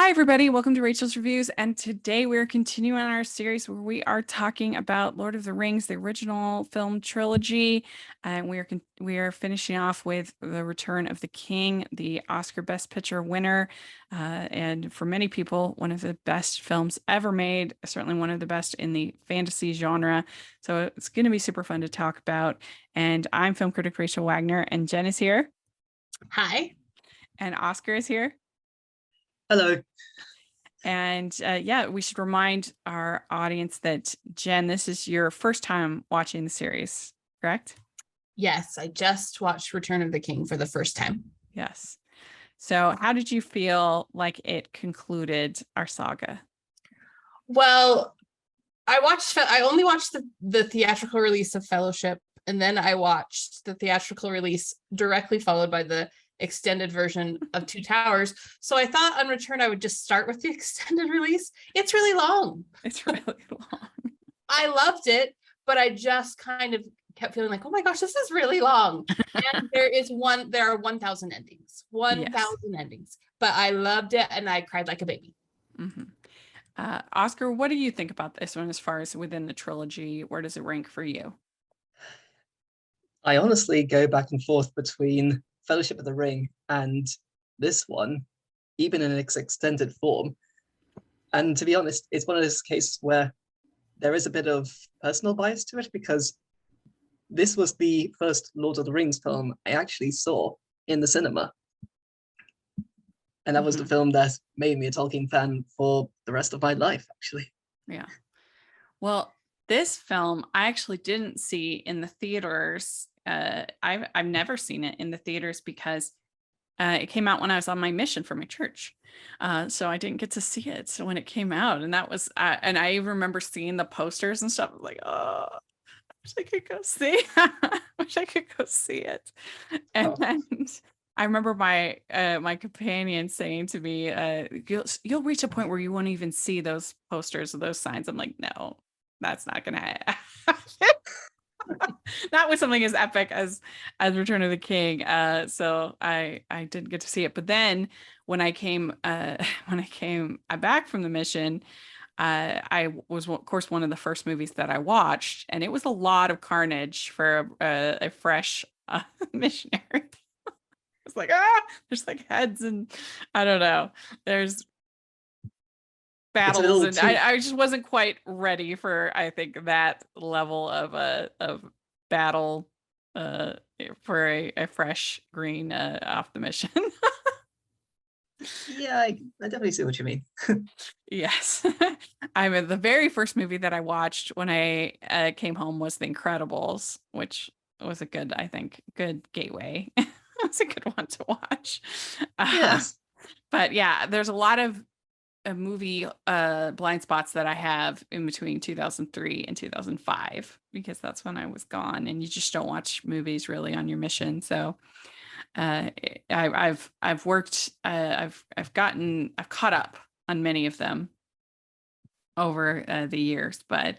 Hi, everybody. Welcome to Rachel's Reviews. And today we're continuing our series where we are talking about Lord of the Rings, the original film trilogy. And we are finishing off with The Return of the King, the Oscar Best Picture winner. And for many people, one of the best films ever made, certainly one of the best in the fantasy genre. So it's going to be super fun to talk about. And I'm film critic Rachel Wagner, and Jen is here, Hi. and Oscar is here. Hello. And yeah, we should remind our audience that, Jen, this is your first time watching the series, correct? Yes, I just watched Return of the King for the first time. Yes. So how did you feel it concluded our saga? Well, I only watched the theatrical release of Fellowship, and then I watched the theatrical release directly followed by the extended version of Two Towers. So I thought on Return I would just start with the extended release. It's really long. It's really long. I loved it, but I just kind of kept feeling like, oh my gosh, this is really long. And there are 1,000 endings. 1,000 endings. But I loved it and I cried like a baby. Mm-hmm. Oscar, what do you think about this one as far as within the trilogy? Where does it rank for you? I honestly go back and forth between Fellowship of the Ring and this one, even in its extended form. And to be honest, it's one of those cases where there is a bit of personal bias to it, because this was the first Lord of the Rings film I actually saw in the cinema. And that was the film that made me a Tolkien fan for the rest of my life, actually. Yeah. Well, this film I actually didn't see in the theaters. I've never seen it in the theaters because it came out when I was on my mission for my church. So I didn't get to see it. So when it came out, and that was, and I even remember seeing the posters and stuff, like, oh, I wish I could go see. Wish I could go see it. And I remember my my companion saying to me, "You'll reach a point where you won't even see those posters or those signs." I'm like, no, that's not gonna happen. Not with something as epic as Return of the King. So I didn't get to see it. But then when I came back from the mission, I was, of course, one of the first movies that I watched, and it was a lot of carnage for a fresh missionary. It's like, there's like heads and I don't know. There's battles, and I just wasn't quite ready for, I think, that level of battle for a fresh green off the mission. Yeah, I definitely see what you mean. Yes. I mean, the very first movie that I watched when I came home was The Incredibles, which was a good, I think, good gateway. It's a good one to watch. Yes. But yeah, there's a lot of movie blind spots that I have in between 2003 and 2005, because that's when I was gone, and you just don't watch movies really on your mission. So I've caught up on many of them over the years, but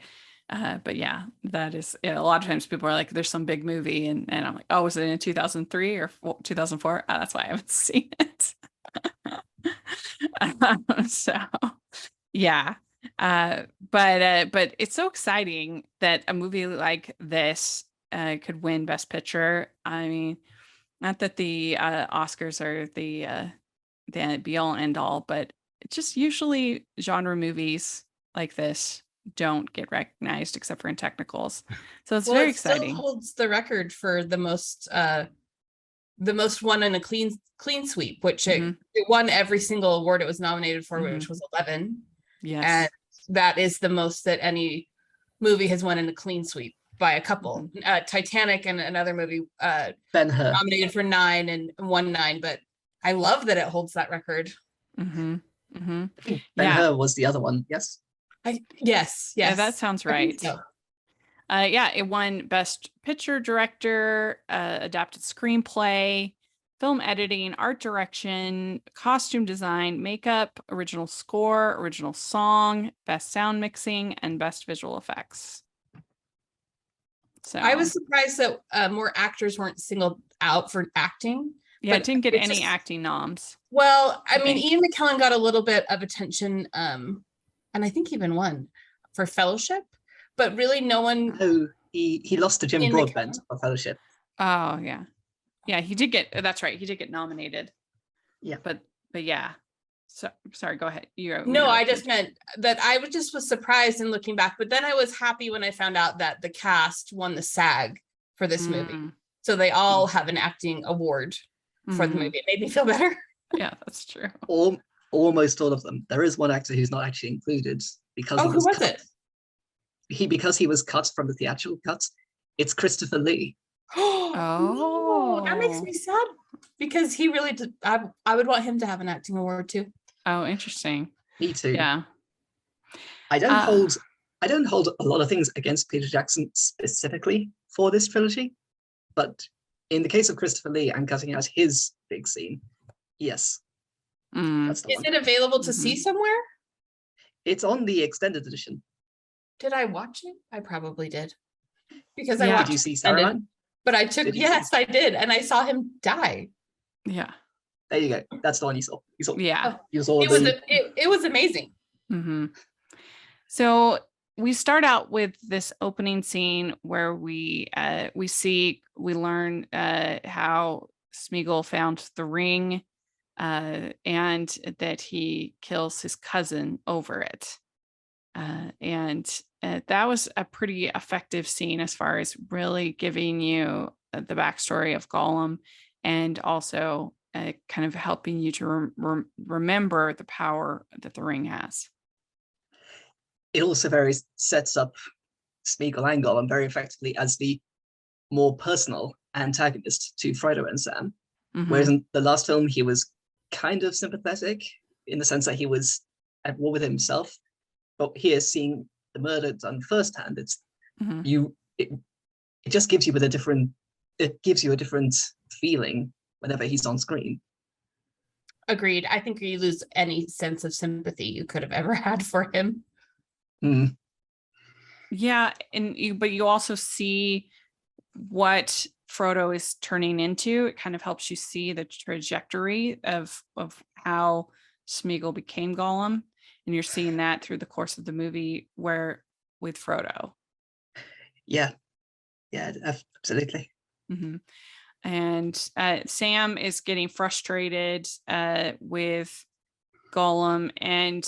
yeah, that is, a lot of times people are like, there's some big movie, and I'm like, oh, was it in 2003 or 2004? That's why I haven't seen it. So yeah. But it's so exciting that a movie like this could win Best Picture. I mean, not that the Oscars are the be all end all, but just usually genre movies like this don't get recognized except for in technicals. So it's very exciting. Still holds the record for the most won in a clean sweep, which it won every single award it was nominated for, which was 11. Yes. And that is the most that any movie has won in a clean sweep by a couple. Titanic and another movie Ben-Hur nominated for 9 and won 9, but I love that it holds that record. Ben-Hur was the other one. Yes. Yes. Yeah, that sounds right. So. Yeah, it won Best Picture, Director, Adapted Screenplay, Film Editing, Art Direction, Costume Design, Makeup, Original Score, Original Song, Best Sound Mixing, and Best Visual Effects. So I was surprised that more actors weren't singled out for acting, Yeah, it didn't get it's any just- acting noms. Well, I mean, think. Ian McKellen got a little bit of attention, and I think he even won for Fellowship, but really no one. Oh, he lost to Jim Ian Broadbent McKellen? for Fellowship. Oh yeah. Yeah, he did get, that's right. He did get nominated. Yeah. But yeah. So sorry, go ahead. You No, I just meant that I was surprised in looking back, but then I was happy when I found out that the cast won the SAG for this movie. So they all have an acting award for the movie. It made me feel better. Yeah, that's true. Almost all of them. There is one actor who's not actually included because Oh, he who was cut. it? Because he was cut from the theatrical cuts. It's Christopher Lee. Oh, that makes me sad because he really did. I would want him to have an acting award too. Oh, interesting. Me too. Yeah. I don't hold a lot of things against Peter Jackson specifically for this trilogy, but in the case of Christopher Lee and cutting out his big scene, yes, that's the Is one. it available to see somewhere? It's on the extended edition. Did I watch it? I probably did. Because Yeah. I watched Did you see Extended, Saruman? but I took, Did you yes, I did. And I saw him die. Yeah. There you go. That's the one you saw. Yeah. You saw It was amazing. So we start out with this opening scene where we learn how Smeagol found the ring, and that he kills his cousin over it. And that was a pretty effective scene as far as really giving you the backstory of Gollum, and also kind of helping you to remember the power that the ring has. It also very sets up Smeagol and Gollum very effectively as the more personal antagonist to Frodo and Sam. Whereas in the last film, he was kind of sympathetic in the sense that he was at war with himself. But here, seeing the murder done firsthand, it just gives you a different feeling whenever he's on screen. Agreed. I think you lose any sense of sympathy you could have ever had for him. Yeah, but you also see what Frodo is turning into. It kind of helps you see the trajectory of how Smeagol became Gollum, and you're seeing that through the course of the movie with Frodo. Yeah, absolutely. And Sam is getting frustrated with Gollum, and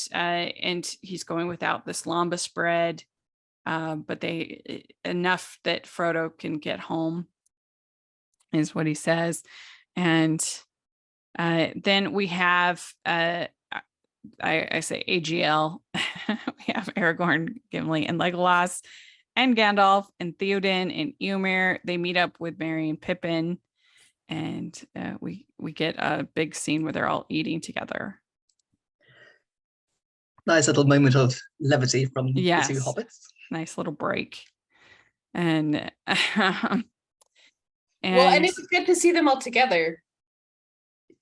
he's going without this lembas bread, but enough that Frodo can get home, is what he says. And then we have I say AGL. We have Aragorn, Gimli, and Legolas, and Gandalf, and Theoden, and Eomer. They meet up with Merry and Pippin, and we get a big scene where they're all eating together. Nice little moment of levity from the two hobbits. Nice little break. And well, and it's good to see them all together.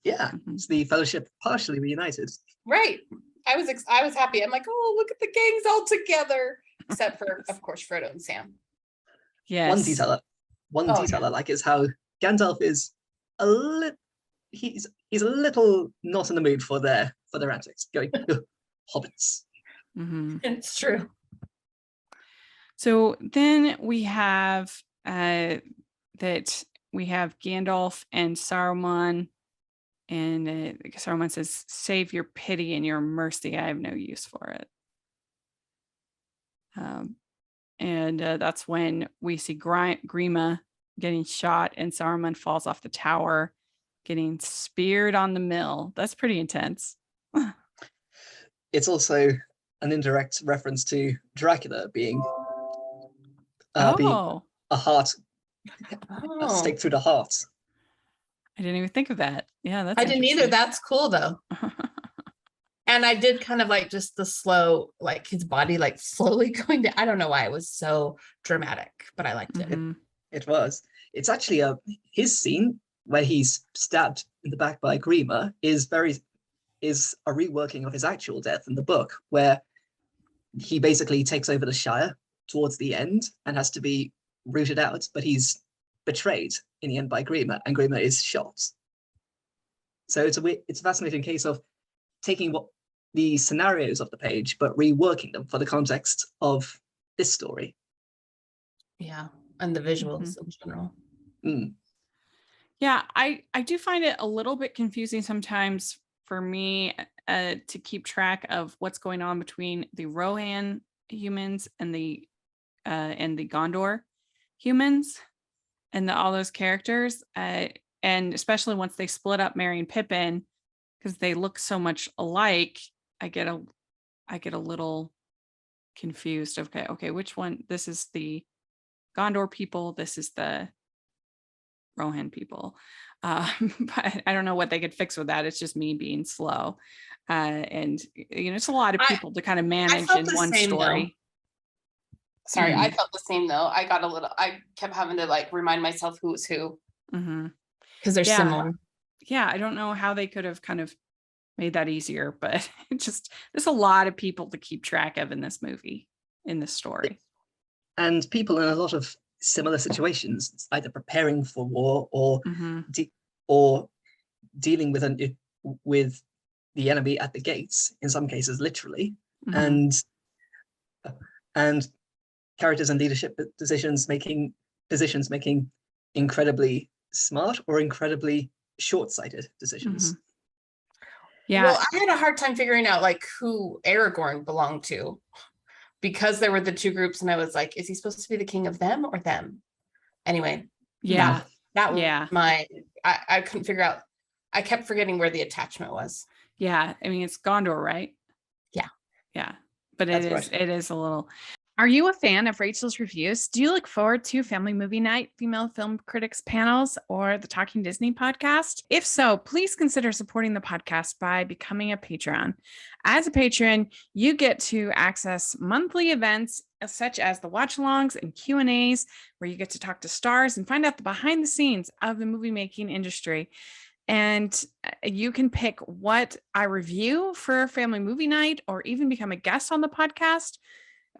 Yeah, it's the Fellowship partially reunited. Right. I was happy. I'm like, oh, look at the gangs all together, except for, of course, Frodo and Sam. Yes. One detail I like is how Gandalf is he's a little not in the mood for their antics. Going hobbits. It's true. So then we have Gandalf and Saruman. And Saruman says, "Save your pity and your mercy. I have no use for it." And that's when we see Grima getting shot, and Saruman falls off the tower, getting speared on the mill. That's pretty intense. It's also an indirect reference to Dracula being a heart, a stake through the heart. I didn't even think of that. Yeah, I didn't either. That's cool though. And I did kind of like just the slow, like his body like slowly going down. I don't know why it was so dramatic, but I liked it. It was. It's actually his scene where he's stabbed in the back by Grima is a reworking of his actual death in the book, where he basically takes over the Shire towards the end and has to be rooted out, but he's betrayed in the end by Grima, and Grima is shot. So it's a fascinating case of taking what the scenarios of the page, but reworking them for the context of this story. Yeah, and the visuals in general. Mm. Yeah, I do find it a little bit confusing sometimes for me to keep track of what's going on between the Rohan humans and the Gondor humans and all those characters, and especially once they split up Merry and Pippin because they look so much alike. I get a little confused. Okay, which one? This is the Gondor people. This is the Rohan people. But I don't know what they could fix with that. It's just me being slow. And it's a lot of people to kind of manage felt in the one same, though. story. Sorry, I Mm. felt the same though. I kept having to like remind myself who was who Mhm. because they're Yeah. similar. Yeah, I don't know how they could have kind of made that easier, but there's a lot of people to keep track of in this movie, in this story. And people in a lot of similar situations, either preparing for war or Mhm. or dealing with the enemy at the gates, in some cases literally, Mhm. and characters in leadership positions making incredibly smart or incredibly short-sighted decisions. Mhm. Yeah. Well, I had a hard time figuring out like who Aragorn belonged to because there were the two groups, and I was like, is he supposed to be the king of them or them? Anyway, Yeah. that was Yeah. I couldn't figure out. I kept forgetting where the attachment was. Yeah. I mean, it's Gondor, right? Yeah. Yeah. But That's right. it is a little. Are you a fan of Rachel's reviews? Do you look forward to Family Movie Night, Female Film Critics panels, or the Talking Disney podcast? If so, please consider supporting the podcast by becoming a patron. As a patron, you get to access monthly events such as the watch-alongs and Q&As, where you get to talk to stars and find out the behind the scenes of the movie making industry. And you can pick what I review for Family Movie Night or even become a guest on the podcast.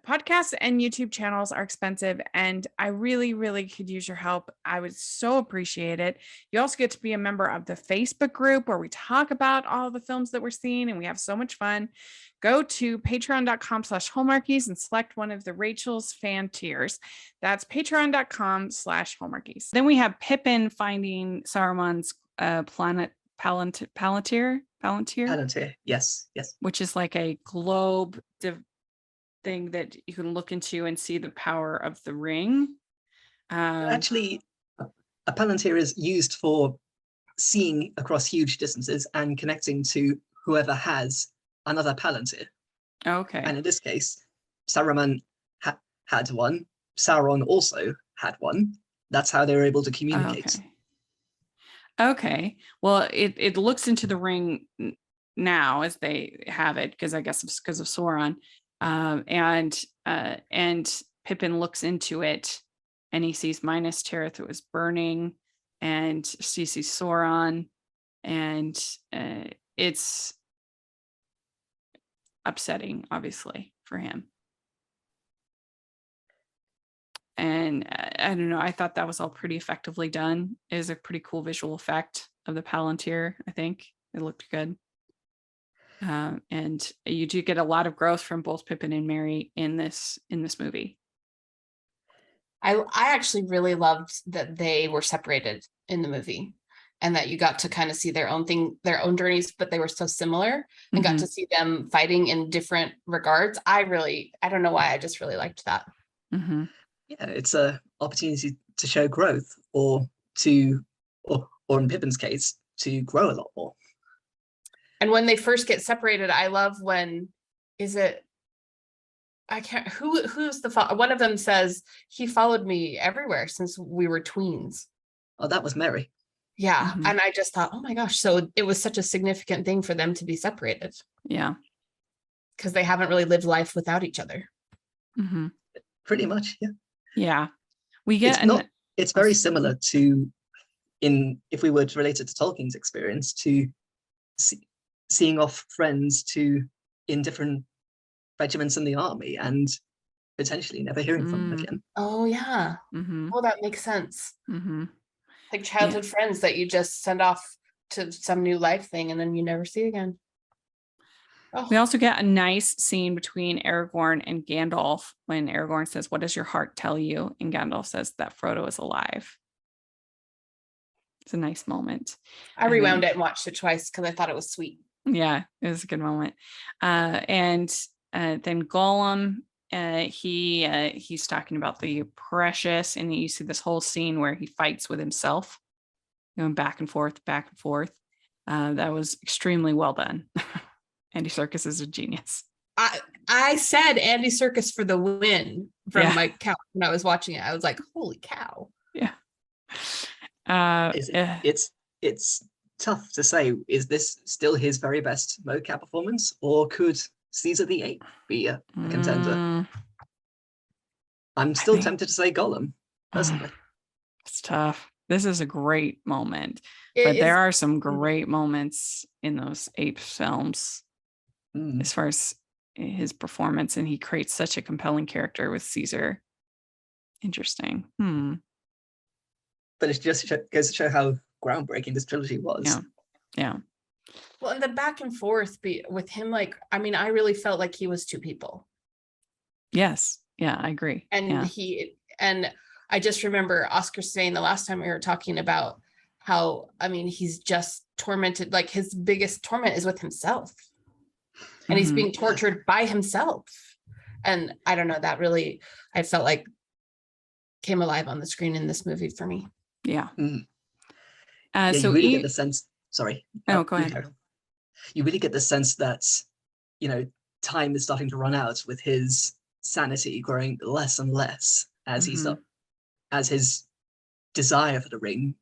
Podcasts and YouTube channels are expensive, and I really, really could use your help. I would so appreciate it. You also get to be a member of the Facebook group where we talk about all the films that we're seeing, and we have so much fun. Go to patreon.com/hallmarkies and select one of the Rachel's fan tiers. That's patreon.com/hallmarkies. Then we have Pippin finding Saruman's planet Palantir, Palantir, yes. which is like a globe thing that you can look into and see the power of the ring. Actually, a Palantir is used for seeing across huge distances and connecting to whoever has another Palantir. Okay. And in this case, Saruman had one. Sauron also had one. That's how they were able to communicate. Okay. Well, it looks into the ring now as they have it, because I guess it's because of Sauron. And Pippin looks into it and he sees Minas Tirith that was burning, and he sees Sauron, and it's upsetting, obviously, for him. And I don't know, I thought that was all pretty effectively done. It was a pretty cool visual effect of the Palantir. I think it looked good. And you do get a lot of growth from both Pippin and Merry in this movie. I actually really loved that they were separated in the movie, and that you got to kind of see their own journeys, but they were so similar, and got to see them fighting in different regards. I don't know why, I just really liked that. Mm-hmm. Yeah, it's an opportunity to show growth, or in Pippin's case, to grow a lot more. And when they first get separated, I love when who's one of them says, he followed me everywhere since we were tweens. Oh, that was Merry. Yeah. Mm-hmm. And I just thought, oh my gosh, so it was such a significant thing for them to be separated. Yeah. Because they haven't really lived life without each other. Mm-hmm. Pretty much, yeah. Yeah. We get it's very similar to, if we were to relate it to Tolkien's experience, to seeing off friends in different regiments in the army and potentially never hearing from them again. Oh yeah. Mm-hmm. Oh, that makes sense. Mm-hmm. Like childhood friends that you just send off to some new life thing, and then you never see again. We Oh, also get a nice scene between Aragorn and Gandalf when Aragorn says, "What does your heart tell you?" And Gandalf says that Frodo is alive. It's a nice moment. I And rewound then- it and watched it twice because I thought it was sweet. Yeah, it was a good moment. And then Gollum, he's talking about the precious, and you see this whole scene where he fights with himself, going back and forth, back and forth. That was extremely well done. Andy Serkis is a genius. I said Andy Serkis for the win from Yeah. my couch when I was watching it. I was like, holy cow. Yeah. It's tough to say. Is this still his very best mocap performance, or could Caesar the Ape be a contender? I'm still tempted to say Gollum, personally. It's tough. This is a great moment, It but there is- are some great moments in those ape films Mm. as far as his performance, and he creates such a compelling character with Caesar. Interesting. But it just goes to show how groundbreaking this trilogy was. Yeah. Yeah. Well, and the back and forth with him, like, I mean, I really felt like he was two people. Yes. Yeah, I agree. And Yeah. and I just remember Oscar saying the last time we were talking about how, I mean, he's just tormented, like his biggest torment is with himself. And he's Mhm. being tortured by himself. And I don't know, that really, I felt like came alive on the screen in this movie for me. Yeah. Mm. So you really get the sense. Sorry. Oh, go you ahead. carry on. You really get the sense that, time is starting to run out with his sanity growing less and less as as his desire for the ring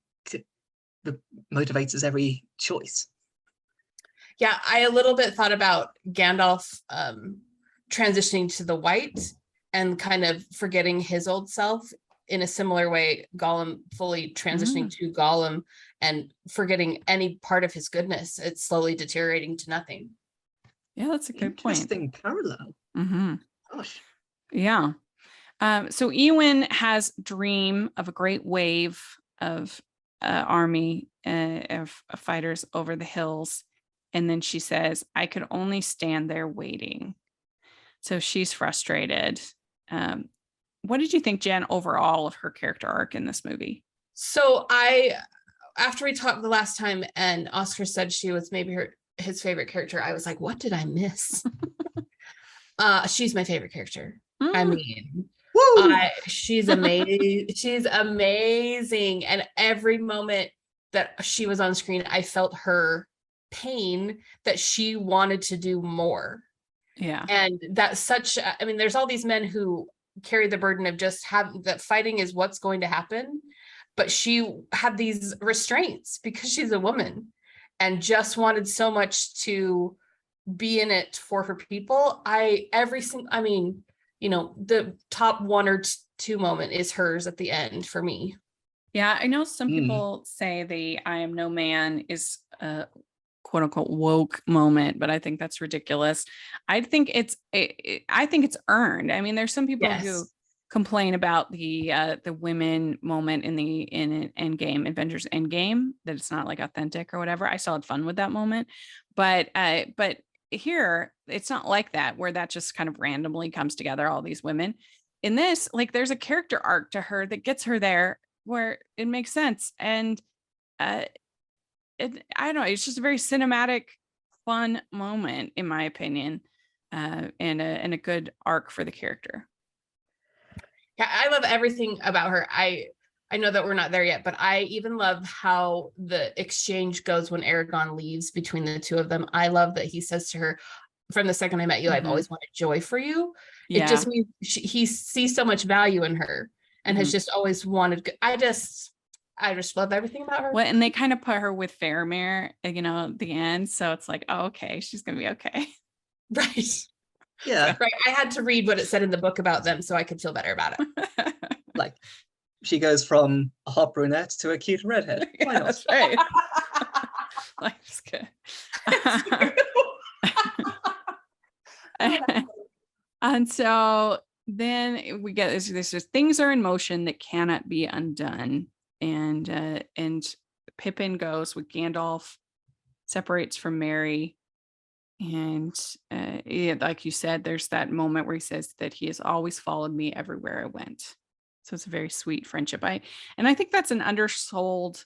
motivates his every choice. Yeah, I a little bit thought about Gandalf transitioning to the white and kind of forgetting his old self in a similar way, Gollum fully transitioning to Gollum and forgetting any part of his goodness. It's slowly deteriorating to nothing. Yeah, that's a good point. Interesting parallel. Gosh. Yeah. So Eowyn has dream of a great wave of army of fighters over the hills. And then she says, I could only stand there waiting. So she's frustrated. What did you think, Jen, overall of her character arc in this movie? So after we talked the last time and Oscar said she was maybe his favorite character, I was like, what did I miss? She's my favorite character. I mean, she's amazing. She's amazing. And every moment that she was on screen, I felt her pain that she wanted to do more. Yeah. And that's I mean, there's all these men who carry the burden of just that fighting is what's going to happen. But she had these restraints because she's a woman and just wanted so much to be in it for her people. The top one or two moment is hers at the end for me. Yeah, I know some people say the I am no man is a quote unquote woke moment, but I think that's ridiculous. I think it's earned. I mean, there's some people who complain about the women moment in Endgame, Avengers Endgame, that it's not like authentic or whatever. I still had fun with that moment, but here it's not like that, where that just kind of randomly comes together, all these women. In this, like, there's a character arc to her that gets her there where it makes sense. And I don't know, it's just a very cinematic, fun moment, in my opinion, and a good arc for the character. Yeah, I love everything about her. I know that we're not there yet, but I even love how the exchange goes when Aragorn leaves between the two of them. I love that he says to her, from the second I met you, I've always wanted joy for you. Yeah. It just means he sees so much value in her and has just always wanted. I just love everything about her. Well, and they kind of put her with Faramir, at the end. So it's like, oh, okay, she's going to be okay. Right. Yeah. Right. I had to read what it said in the book about them so I could feel better about it. Like, she goes from a hot brunette to a cute redhead. Why not? That's right. Life's good. And so then we get this things are in motion that cannot be undone. And Pippin goes with Gandalf, separates from Merry. And yeah, like you said, there's that moment where he says that he has always followed me everywhere I went. So it's a very sweet friendship. I think that's an undersold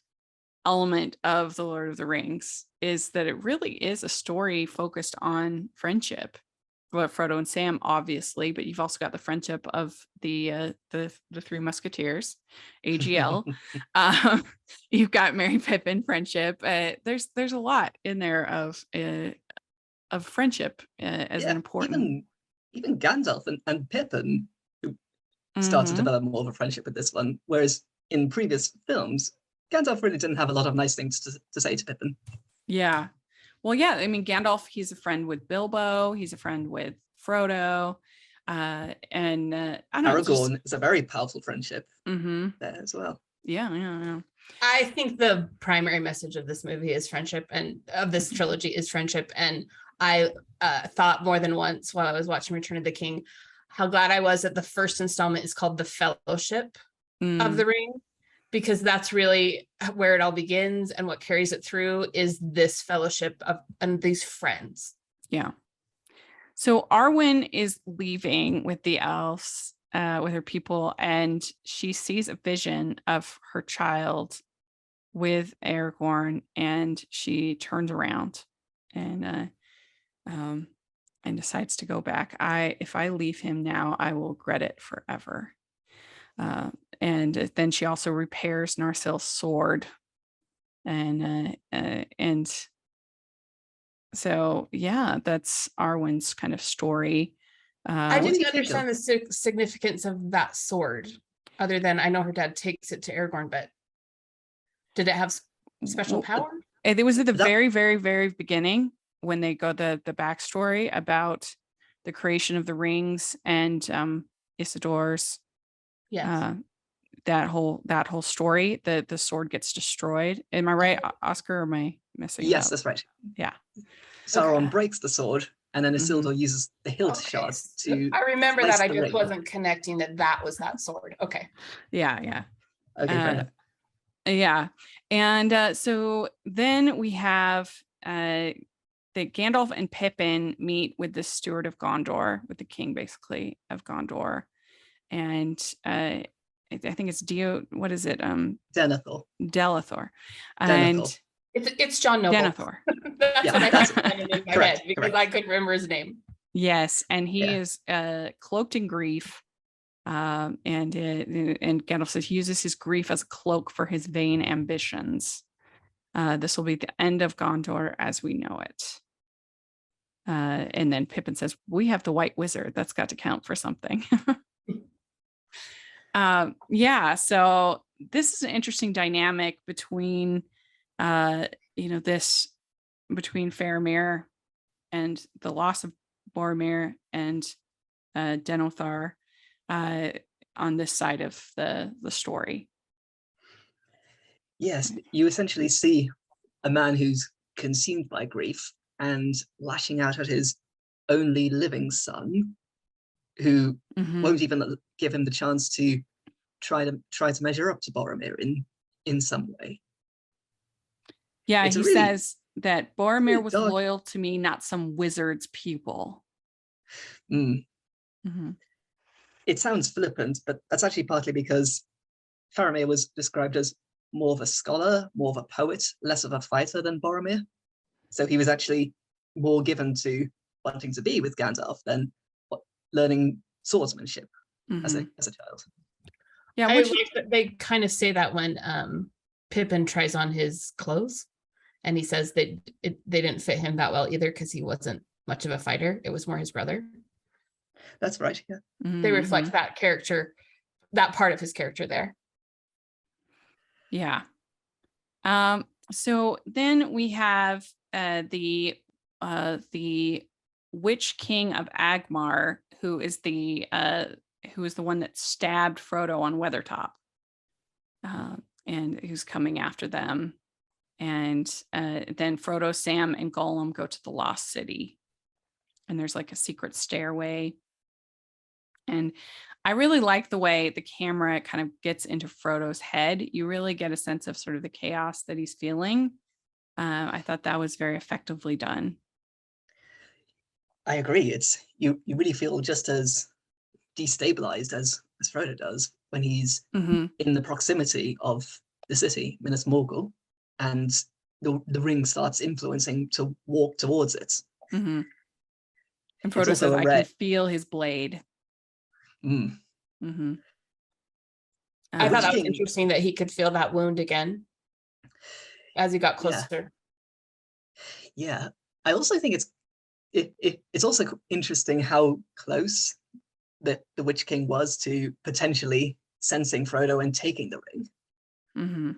element of the Lord of the Rings, is that it really is a story focused on friendship. Well, Frodo and Sam, obviously, but you've also got the friendship of the Three Musketeers, AGL. You've got Merry Pippin friendship. There's a lot in there of friendship as an important. Even Gandalf and Pippin who start to Mhm. develop more of a friendship with this one, whereas in previous films, Gandalf really didn't have a lot of nice things to say to Pippin. Yeah. Well, yeah. I mean, Gandalf, he's a friend with Bilbo. He's a friend with Frodo. And I don't know. Aragorn is a very powerful friendship Mm-hmm. there as well. Yeah. I think the primary message of this movie is friendship, and of this trilogy is friendship. And I thought more than once while I was watching Return of the King, how glad I was that the first installment is called The Fellowship of the Ring, because that's really where it all begins, and what carries it through is this fellowship of and these friends. Yeah. So Arwen is leaving with the elves, with her people, and she sees a vision of her child with Aragorn, and she turns around and decides to go back. If I leave him now, I will regret it forever. And then she also repairs Narsil's sword, and so yeah, that's Arwen's kind of story. I what do didn't you think understand the significance of that sword, other than I know her dad takes it to Aragorn, but did it have special power? It was at the That- very, very, very beginning when they go the backstory about the creation of the rings and Isildur's Yes. that whole story. The sword gets destroyed. Am I right, Oscar? Or am I messing it Yes, up? that's right. Yeah. Sauron Okay. breaks the sword, and then Isildur uses the hilt shard to. I remember slice that. I the just ring. wasn't connecting that was that sword. Okay. Yeah. Okay, fair enough. Yeah. And so then we have that Gandalf and Pippin meet with the steward of Gondor, with the king basically of Gondor. And I think it's what is it? Denethor. Denethor. And Denethor. It's John Noble. Denethor. That's Yeah, what I that's- had in my correct, head because correct. I couldn't remember his name. Yes, and he Yeah. is cloaked in grief. And Gandalf says he uses his grief as a cloak for his vain ambitions. This will be the end of Gondor as we know it. And then Pippin says, "We have the White Wizard. That's got to count for something." Yeah. So this is an interesting dynamic between, this between Faramir and the loss of Boromir and Denethor on this side of the story. Yes, you essentially see a man who's consumed by grief and lashing out at his only living son, who won't even give him the chance to try to measure up to Boromir in some way. Yeah, It's he really, says that Boromir really was dark. loyal to me, not some wizard's pupil. It sounds flippant, but that's actually partly because Faramir was described as more of a scholar, more of a poet, less of a fighter than Boromir. So he was actually more given to wanting to be with Gandalf than learning swordsmanship as a child. Yeah, I like that they kind of say that when Pippin tries on his clothes, and he says that they didn't fit him that well either because he wasn't much of a fighter. It was more his brother. That's right. Yeah. They reflect that character, that part of his character there. Yeah. So then we have the Witch King of Agmar, who is the one that stabbed Frodo on Weathertop, and who's coming after them. And then Frodo, Sam, and Gollum go to the Lost City, and there's like a secret stairway And I really like the way the camera kind of gets into Frodo's head. You really get a sense of sort of the chaos that he's feeling. I thought that was very effectively done. I agree. It's you really feel just as destabilized as Frodo does when he's Hmm. in the proximity of the city, Minas Morgul, and the ring starts influencing to walk towards it. Hmm. And It's Frodo says, also a "I can rare. feel his blade." Mm, Hmm. I the thought Witch that was King, interesting that he could feel that wound again as he got yeah, closer. yeah. I also think it's also interesting how close the Witch King was to potentially sensing Frodo and taking the ring. Hmm.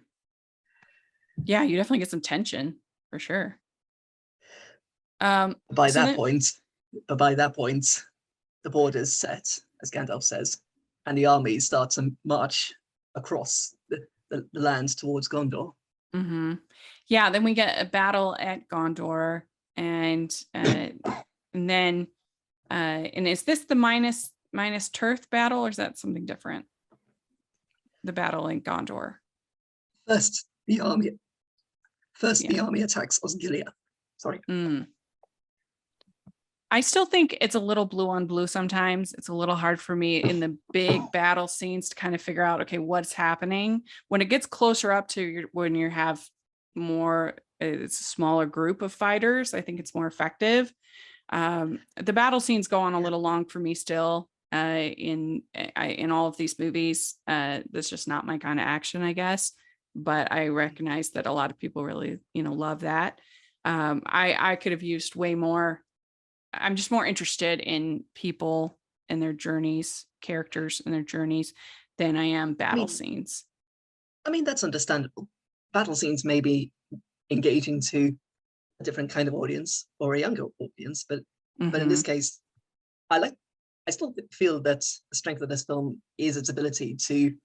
Yeah, you definitely get some tension for sure. By So that then, point, by that point, the border's set, as Gandalf says, and the armies start to march across the land towards Gondor. mhm. Yeah, then we get a battle at Gondor, and then and is this the minus Tirth battle, or is that something different? The battle in Gondor. First, the army. First, the Yeah. army attacks Osgiliath. Sorry. Mm. I still think it's a little blue on blue sometimes. It's a little hard for me in the big battle scenes to kind of figure out, okay, what's happening. When it gets closer up to when you have more, it's a smaller group of fighters, I think it's more effective. The battle scenes go on a little long for me still in all of these movies. That's just not my kind of action, I guess. But I recognize that a lot of people really, love that. I could have used way more. I'm just more interested in people and their journeys, characters and their journeys, than I am I battle mean, scenes. I mean that's understandable. Battle scenes may be engaging to a different kind of audience or a younger audience, but in Hmm. this case, I like. I still feel that the strength of this film is its ability to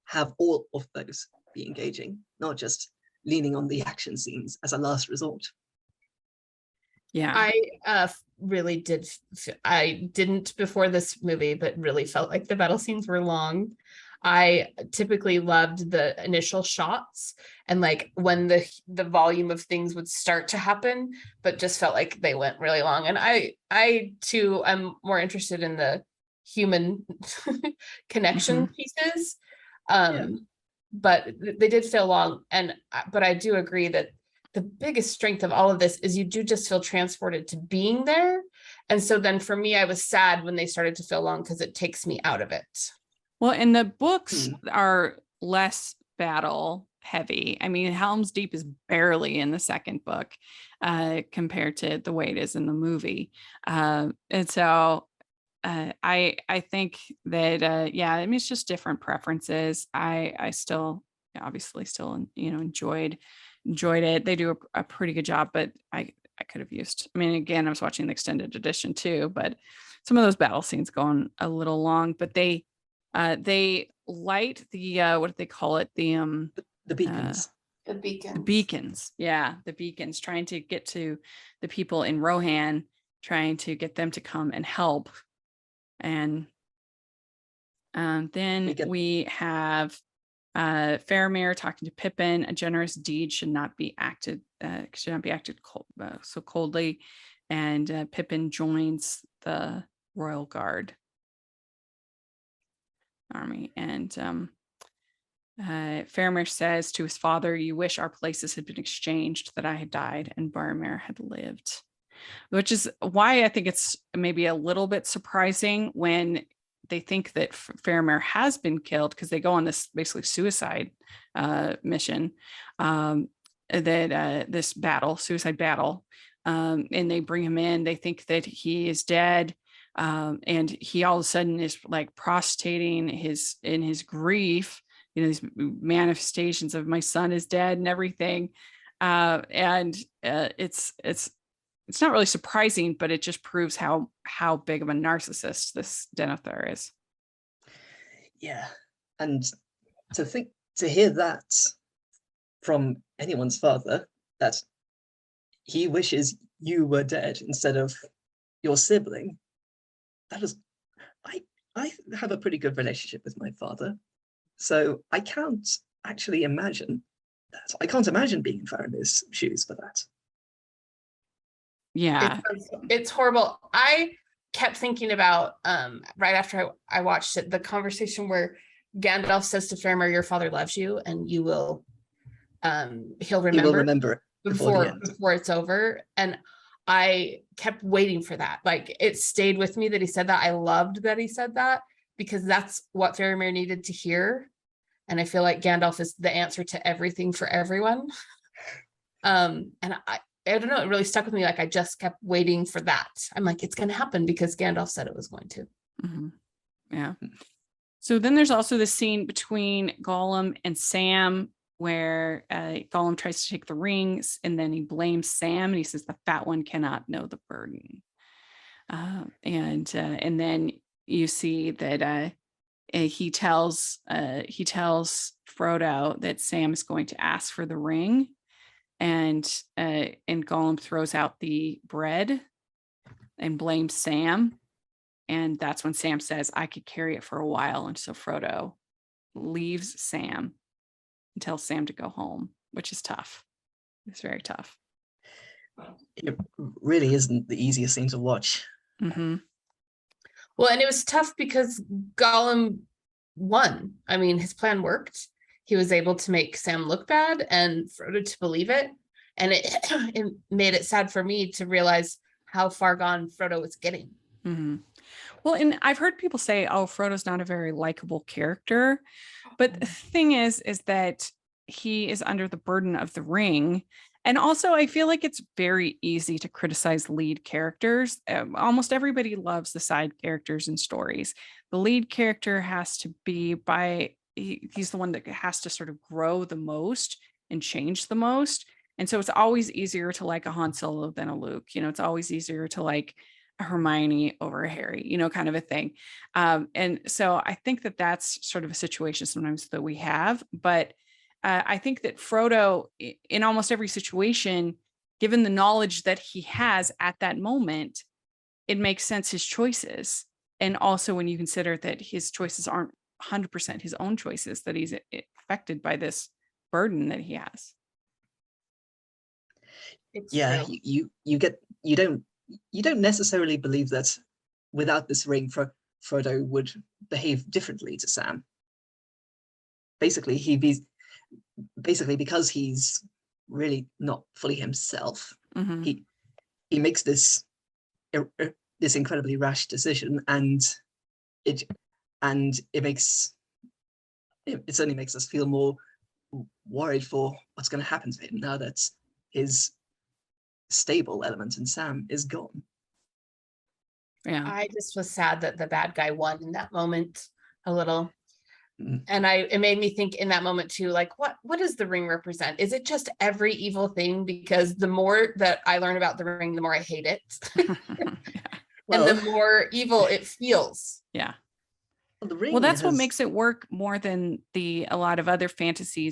have all of those be engaging, not just leaning on the action scenes as a last resort. Yeah. I really did. I didn't before this movie, but really felt like the battle scenes were long. I typically loved the initial shots and like when the volume of things would start to happen, but just felt like they went really long. And I too am more interested in the human connection Hmm. pieces. Yeah. But they did feel long, and but I do agree that the biggest strength of all of this is you do just feel transported to being there. And so then for me, I was sad when they started to feel long because it takes me out of it. Well, and the books Hmm. are less battle heavy. I mean, Helm's Deep is barely in the second book compared to the way it is in the movie. And so I think that yeah, I mean it's just different preferences. I still obviously still enjoyed it. They do a pretty good job, but I could have used. I mean, again, I was watching the extended edition too, but some of those battle scenes go on a little long. But they light the what do they call it? The Uh, beacons. The the beacons. beacons. Yeah, the beacons, trying to get to the people in Rohan, trying to get them to come and help. And then We get we have Faramir talking to Pippin. A generous deed should not be acted so coldly. And Pippin joins the royal guard army. And Faramir says to his father, "You wish our places had been exchanged, that I had died and Boromir had lived." Which is why I think it's maybe a little bit surprising when they think that Faramir has been killed, because they go on this basically suicide mission, that this suicide battle, and they bring him in. They think that he is dead, and he all of a sudden is like prostrating in his grief. These manifestations of my son is dead and everything, and it's not really surprising, but it just proves how big of a narcissist this Denethor is. Yeah, and to hear that from anyone's father, that he wishes you were dead instead of your sibling, that is, I I have a pretty good relationship with my father, so I can't actually imagine that. I can't imagine being in Faramir's shoes for that. Yeah. It's horrible. I kept thinking about right after I watched it, the conversation where Gandalf says to Faramir, "Your father loves you, and you will he'll He will remember remember it before the end. before it's over." And I kept waiting for that. Like, it stayed with me that he said that. I loved that he said that, because that's what Faramir needed to hear. And I feel like Gandalf is the answer to everything for everyone. And I don't know, it really stuck with me. Like, I just kept waiting for that. I'm like, it's going to happen because Gandalf said it was going to. Mhm. Yeah. So then there's also the scene between Gollum and Sam where Gollum tries to take the rings and then he blames Sam and he says the fat one cannot know the burden. And then you see that he tells Frodo that Sam is going to ask for the ring, and Gollum throws out the bread and blames Sam. And that's when Sam says, I could carry it for a while. And so Frodo leaves Sam and tells Sam to go home, which is tough. It's very tough. It really isn't the easiest thing to watch. Mm-hmm. Well, and it was tough because Gollum won. I mean, his plan worked. He was able to make Sam look bad and Frodo to believe it. And it made it sad for me to realize how far gone Frodo was getting. Mm-hmm. Well, and I've heard people say, oh, Frodo's not a very likable character. But the thing is that he is under the burden of the ring. And also, I feel like it's very easy to criticize lead characters. Almost everybody loves the side characters in stories. The lead character has to be he's the one that has to sort of grow the most and change the most. And so it's always easier to like a Han Solo than a Luke. It's always easier to like a Hermione over a Harry, kind of a thing. And so I think that that's sort of a situation sometimes that we have. But I think that Frodo, in almost every situation, given the knowledge that he has at that moment, it makes sense his choices. And also when you consider that his choices aren't 100% his own choices, that he's affected by this burden that he has. It's Yeah, true. you don't necessarily believe that without this ring, Frodo would behave differently to Sam. Basically, because he's really not fully himself. Mm-hmm. He makes this incredibly rash decision, and it certainly makes us feel more worried for what's going to happen to him now that his stable element in Sam is gone. Yeah. I just was sad that the bad guy won in that moment a little. Mm. And it made me think in that moment too, like, what does the ring represent? Is it just every evil thing? Because the more that I learn about the ring, the more I hate it. Well, and the more evil it feels. Yeah. Well, the ring Well, that's what makes it work more than a lot of other fantasy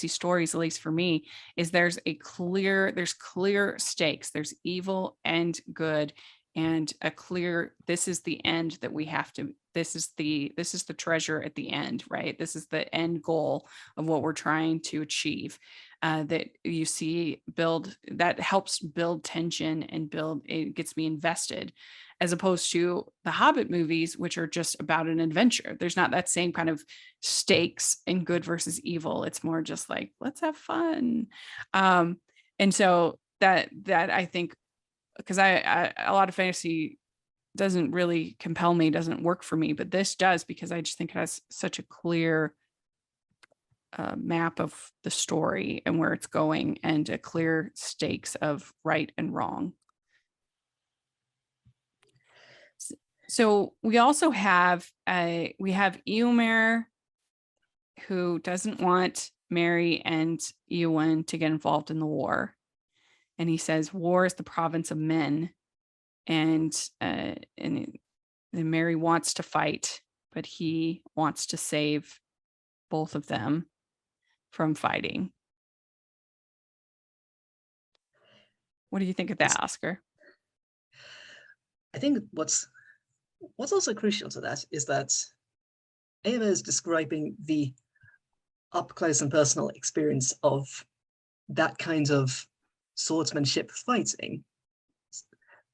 stories, at least for me, is there's clear stakes. There's evil and good, and a clear, this is the end that we have to, this is the treasure at the end, right? This is the end goal of what we're trying to achieve. That you see that helps build tension and it gets me invested, as opposed to the Hobbit movies, which are just about an adventure. There's not that same kind of stakes in good versus evil. It's more just like, let's have fun. And so that I think, because I a lot of fantasy doesn't really compel me, doesn't work for me, but this does, because I just think it has such a clear map of the story and where it's going, and a clear stakes of right and wrong. So we also have Eomer, who doesn't want Merry and Eowyn to get involved in the war, and he says war is the province of men, and Merry wants to fight, but he wants to save both of them from fighting. What do you think of that, Oscar? I think what's what's also crucial to that is that Éomer is describing the up close and personal experience of that kind of swordsmanship fighting.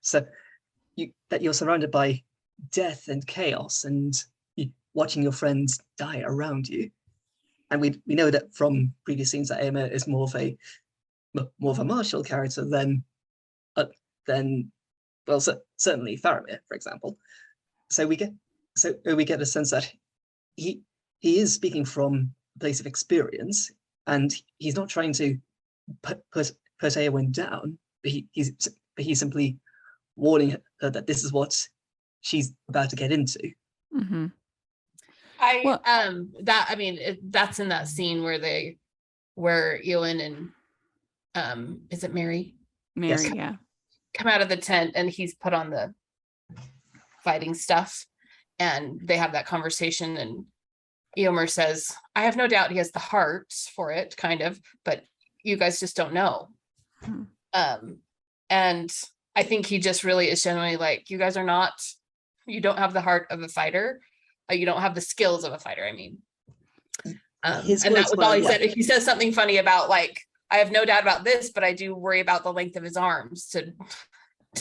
So that you're surrounded by death and chaos and watching your friends die around you. And we know that from previous scenes that Éomer is more of a martial character than well, certainly Faramir, for example. So we get a sense that he is speaking from a place of experience, and he's not trying to put Éowyn down, but he's simply warning her that this is what she's about to get into. Mm-hmm. That's in that scene where Eowyn and is it Mary? Mary, Yes. yeah. Come out of the tent and he's put on the fighting stuff and they have that conversation and Eomer says, I have no doubt he has the heart for it, kind of, but you guys just don't know. And I think he just really is genuinely like, you guys are not, you don't have the heart of a fighter. You don't have the skills of a fighter, I mean. And that was all he said. He says something funny about like, I have no doubt about this, but I do worry about the length of his arms to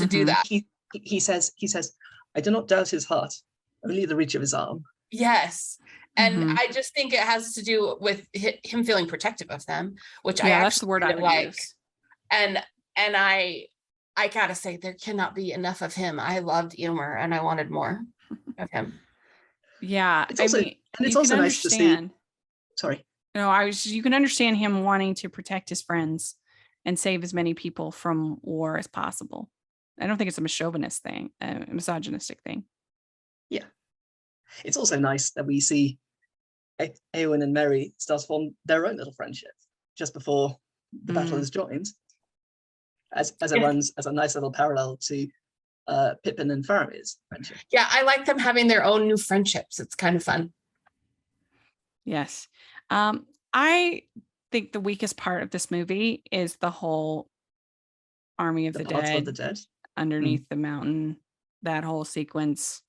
do that. He says, I do not doubt his heart, only the reach of his arm. Yes. And I just think it has to do with him feeling protective of them, which that's the word I would like. use. And I gotta say, there cannot be enough of him. I loved Eomer and I wanted more of him. Yeah. It's also nice to see. Sorry. No, you can understand him wanting to protect his friends and save as many people from war as possible. I don't think it's a misogynistic thing. Yeah. It's also nice that we see Éowyn and Merry start to form their own little friendship just before the battle is joined. As it runs as a nice little parallel to Pippin and Faramir's friendship. Yeah, I like them having their own new friendships. It's kind of fun. Yes. I think the weakest part of this movie is the whole army of the dead underneath the mountain, that whole sequence.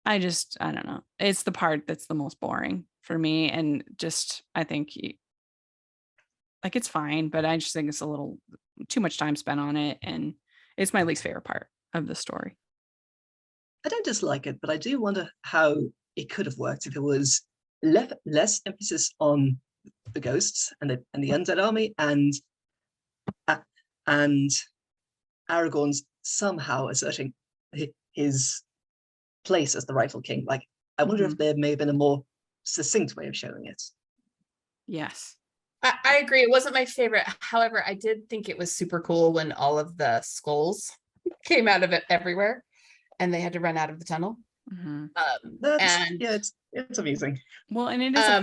I don't know. It's the part that's the most boring for me. And just, I think it's fine, but I just think it's a little too much time spent on it. And it's my least favorite part of the story. I don't dislike it, but I do wonder how it could have worked if it was less emphasis on the ghosts and the undead army and Aragorn's somehow asserting his place as the rightful king. Like, I wonder if there may have been a more succinct way of showing it. Yes. I agree. It wasn't my favorite. However, I did think it was super cool when all of the skulls came out of it everywhere and they had to run out of the tunnel. It's amusing. Well, and it is a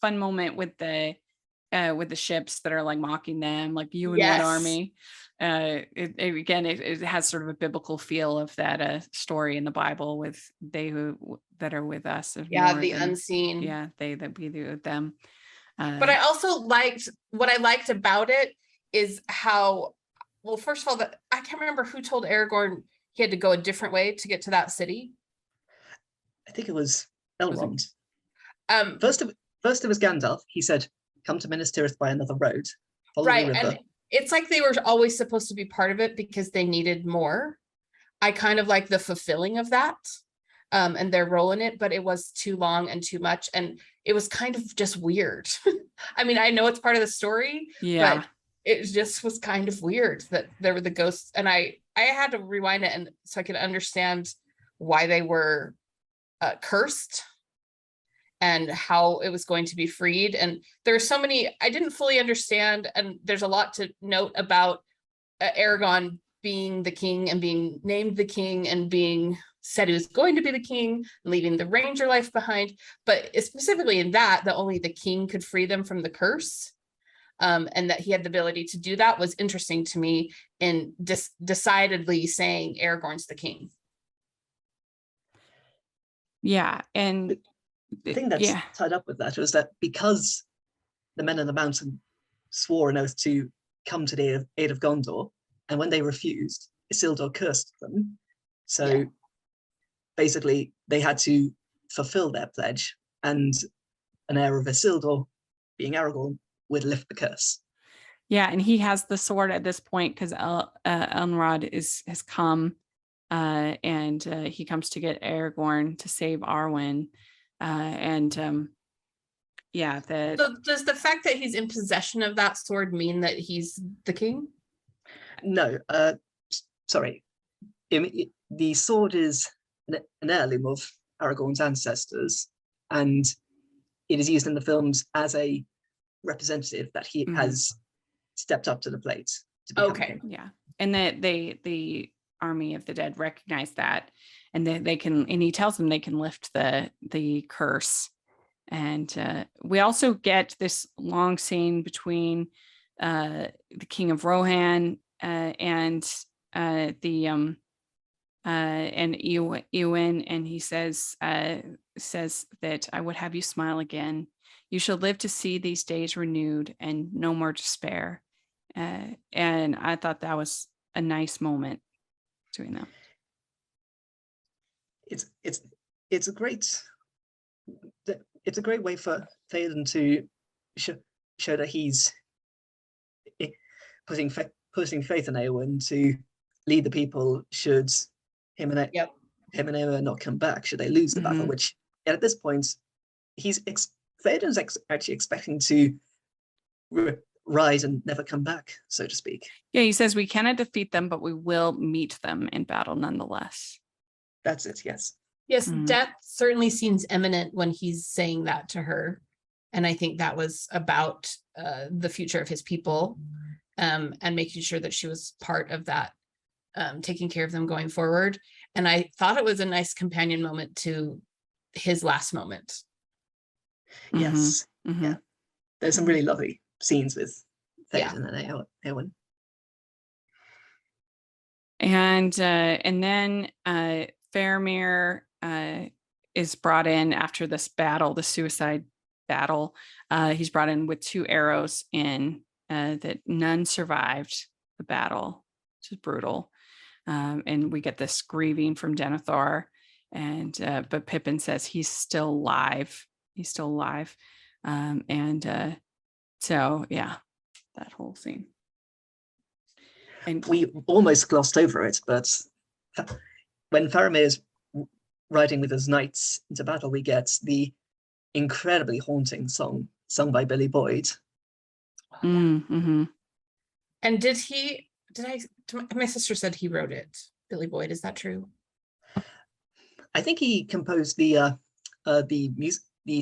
fun moment with the ships that are like mocking them, like you and what army. It has sort of a biblical feel of that story in the Bible with they who that are with us. The unseen. Yeah, they that be with them. But I also what I liked about it is how, well, first of all, I can't remember who told Aragorn he had to go a different way to get to that city. I think it was Elrond. First it was Gandalf. He said, "Come to Minas Tirith by another road." Follow the river. And it's like they were always supposed to be part of it because they needed more. I kind of like the fulfilling of that, and their role in it, but it was too long and too much, and it was kind of just weird. I mean, I know it's part of the story, but it just was kind of weird that there were the ghosts, and I had to rewind it and so I could understand why they were cursed and how it was going to be freed. And there are so many I didn't fully understand, and there's a lot to note about Aragorn being the king and being named the king and being said he was going to be the king, leaving the ranger life behind, but specifically in that only the king could free them from the curse, and that he had the ability to do that was interesting to me in decidedly saying Aragorn's the king. Yeah, and the thing that's tied up with that was that because the men in the mountain swore an oath to come to the aid of Gondor, and when they refused, Isildur cursed them. So basically they had to fulfill their pledge, and an heir of Isildur, being Aragorn, would lift the curse. Yeah, and he has the sword at this point because Elrond has come, and he comes to get Aragorn to save Arwen, yeah. So does the fact that he's in possession of that sword mean that he's the king? No, sorry. The sword is an heirloom of Aragorn's ancestors, and it is used in the films as a representative that he has stepped up to the plate to become king. Yeah, and that the army of the dead recognize that, and they can, and he tells them they can lift the curse. And we also get this long scene between the King of Rohan and Eowyn, and he says that I would have you smile again. You shall live to see these days renewed and no more despair. And I thought that was a nice moment doing that. It's a great way for Théoden to show that he's putting faith in Eowyn to lead the people should him and Eowyn not come back, should they lose the battle, which at this point Théoden's actually expecting to rise and never come back, so to speak. Yeah, he says we cannot defeat them, but we will meet them in battle nonetheless. That's it, yes. Yes, death certainly seems imminent when he's saying that to her. And I think that was about the future of his people, and making sure that she was part of that, taking care of them going forward. And I thought it was a nice companion moment to his last moment. Yes. Yeah. There's some really lovely scenes with Théoden and Eowyn. And then Faramir is brought in after this battle, the suicide battle. He's brought in with 2 arrows in that none survived the battle, which is brutal. And we get this grieving from Denethor, but Pippin says he's still alive. He's still alive. So yeah, that whole scene. And we almost glossed over it, but when Faramir is riding with his knights into battle, we get the incredibly haunting song sung by Billy Boyd. And my sister said he wrote it, Billy Boyd, is that true? I think he composed the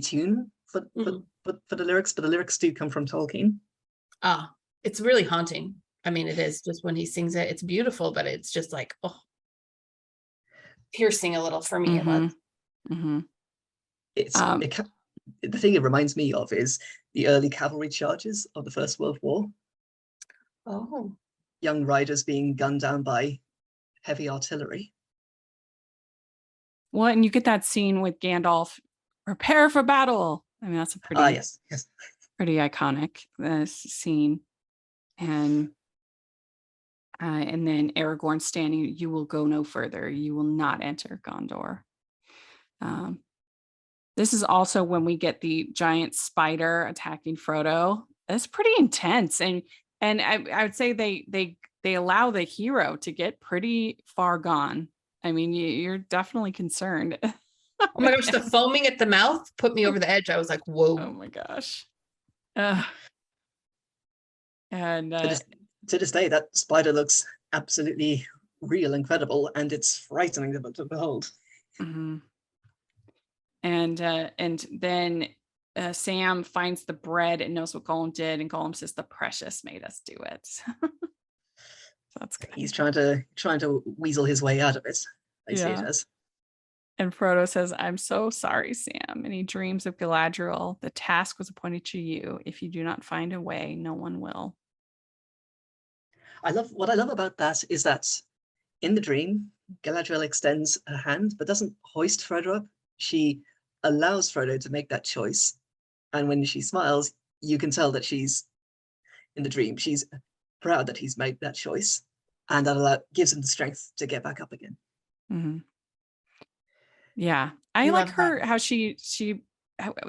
tune for the lyrics, but the lyrics do come from Tolkien. It's really haunting. I mean, it is, just when he sings it, it's beautiful, but it's just like, piercing a little for me. The thing it reminds me of is the early cavalry charges of the First World War. Young riders being gunned down by heavy artillery. Well, and you get that scene with Gandalf, prepare for battle. I mean, that's a pretty yes. pretty iconic scene. And then Aragorn standing, you will go no further. You will not enter Gondor. This is also when we get the giant spider attacking Frodo. That's pretty intense. And I would say they allow the hero to get pretty far gone. I mean, you're definitely concerned. Oh my gosh, the foaming at the mouth put me over the edge. I was like, whoa. Oh my gosh. To this day, that spider looks absolutely real, incredible, and it's frightening to behold. And then Sam finds the bread and knows what Gollum did, and Gollum says, "The precious made us do it." So that's good. He's trying to weasel his way out of it. I see it as. And Frodo says, "I'm so sorry, Sam." And he dreams of Galadriel. The task was appointed to you. If you do not find a way, no one will. What I love about that is that in the dream, Galadriel extends her hand, but doesn't hoist Frodo up. She allows Frodo to make that choice. And when she smiles, you can tell that she's, in the dream, she's proud that he's made that choice. And that gives him the strength to get back up again. Yeah. I We like love that. her, how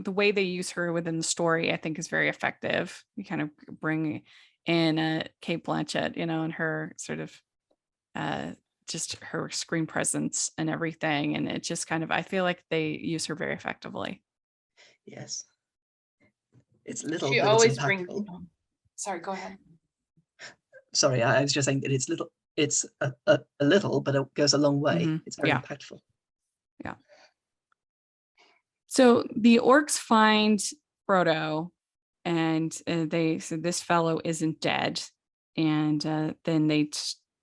the way they use her within the story, I think is very effective. You kind of bring in Kate Blanchett, and her sort of uh, just her screen presence and everything. And it just kind of, I feel like they use her very effectively. Yes. It's little, She but it's always brings. impactful. Sorry, go ahead. Sorry, I was just saying that it's little. It's a little, but it goes a long way. It's very Yeah. impactful. Yeah. So the orcs find Frodo, and they said this fellow isn't dead, and then they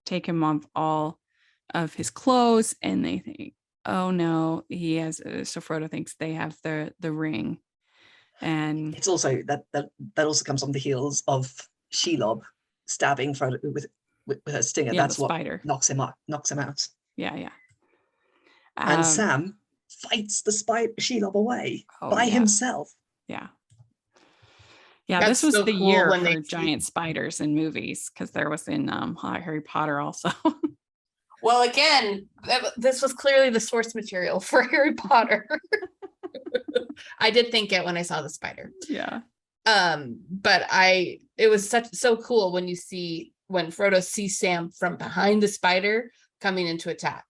take him off all of his clothes, and they think, oh no, he has. So Frodo thinks they have the ring, and It's also that also comes on the heels of Shelob stabbing Frodo with her stinger. yeah, the That's what spider. knocks him out. Yeah. And Sam fights the Shelob away by himself. Yeah. Yeah, That's this was so the cool year when they for giant spiders in movies, because there was in Harry Potter also. Well, again, this was clearly the source material for Harry Potter. I did think it when I saw the spider. Yeah. But it was so cool when Frodo sees Sam from behind the spider coming into attack.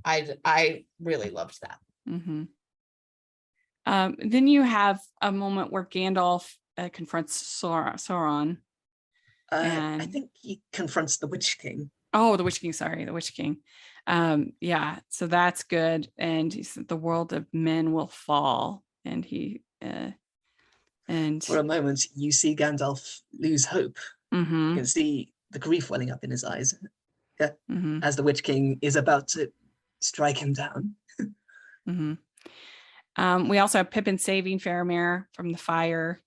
I really loved that. Mm-hmm. Then you have a moment where Gandalf confronts Sauron. I think he confronts the Witch King. Oh, the Witch King. Sorry, the Witch King. Yeah, so that's good. And he said the world of men will fall. And For a moment, you see Gandalf lose hope. Mm-hmm. You can see the grief welling up in his eyes Mm-hmm. as the Witch King is about to strike him down. Mm-hmm. We also have Pippin saving Faramir from the fire,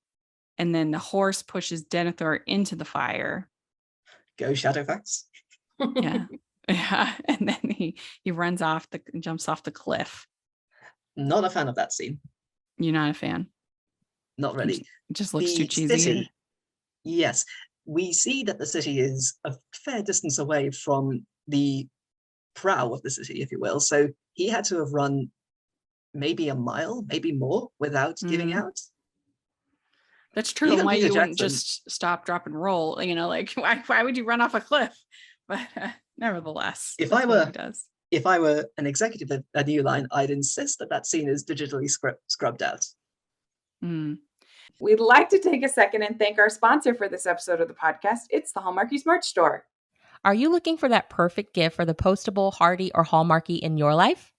and then the horse pushes Denethor into the fire. Go Shadowfax. Yeah. And then he runs off jumps off the cliff. Not a fan of that scene. You're not a fan? Not really. It just looks too cheesy. City, yes. We see that the city is a fair distance away from the prow of the city, if you will. So he had to have run maybe a mile, maybe more, without giving out. That's true. Even Why Peter you wouldn't Jackson, just stop, drop, and roll? Like why would you run off a cliff? But nevertheless, if I were an executive at a New Line, I'd insist that scene is digitally scrubbed out. We'd like to take a second and thank our sponsor for this episode of the podcast. It's the Hallmarkies merch store. Are you looking for that perfect gift for the postable, hardy, or Hallmarky in your life?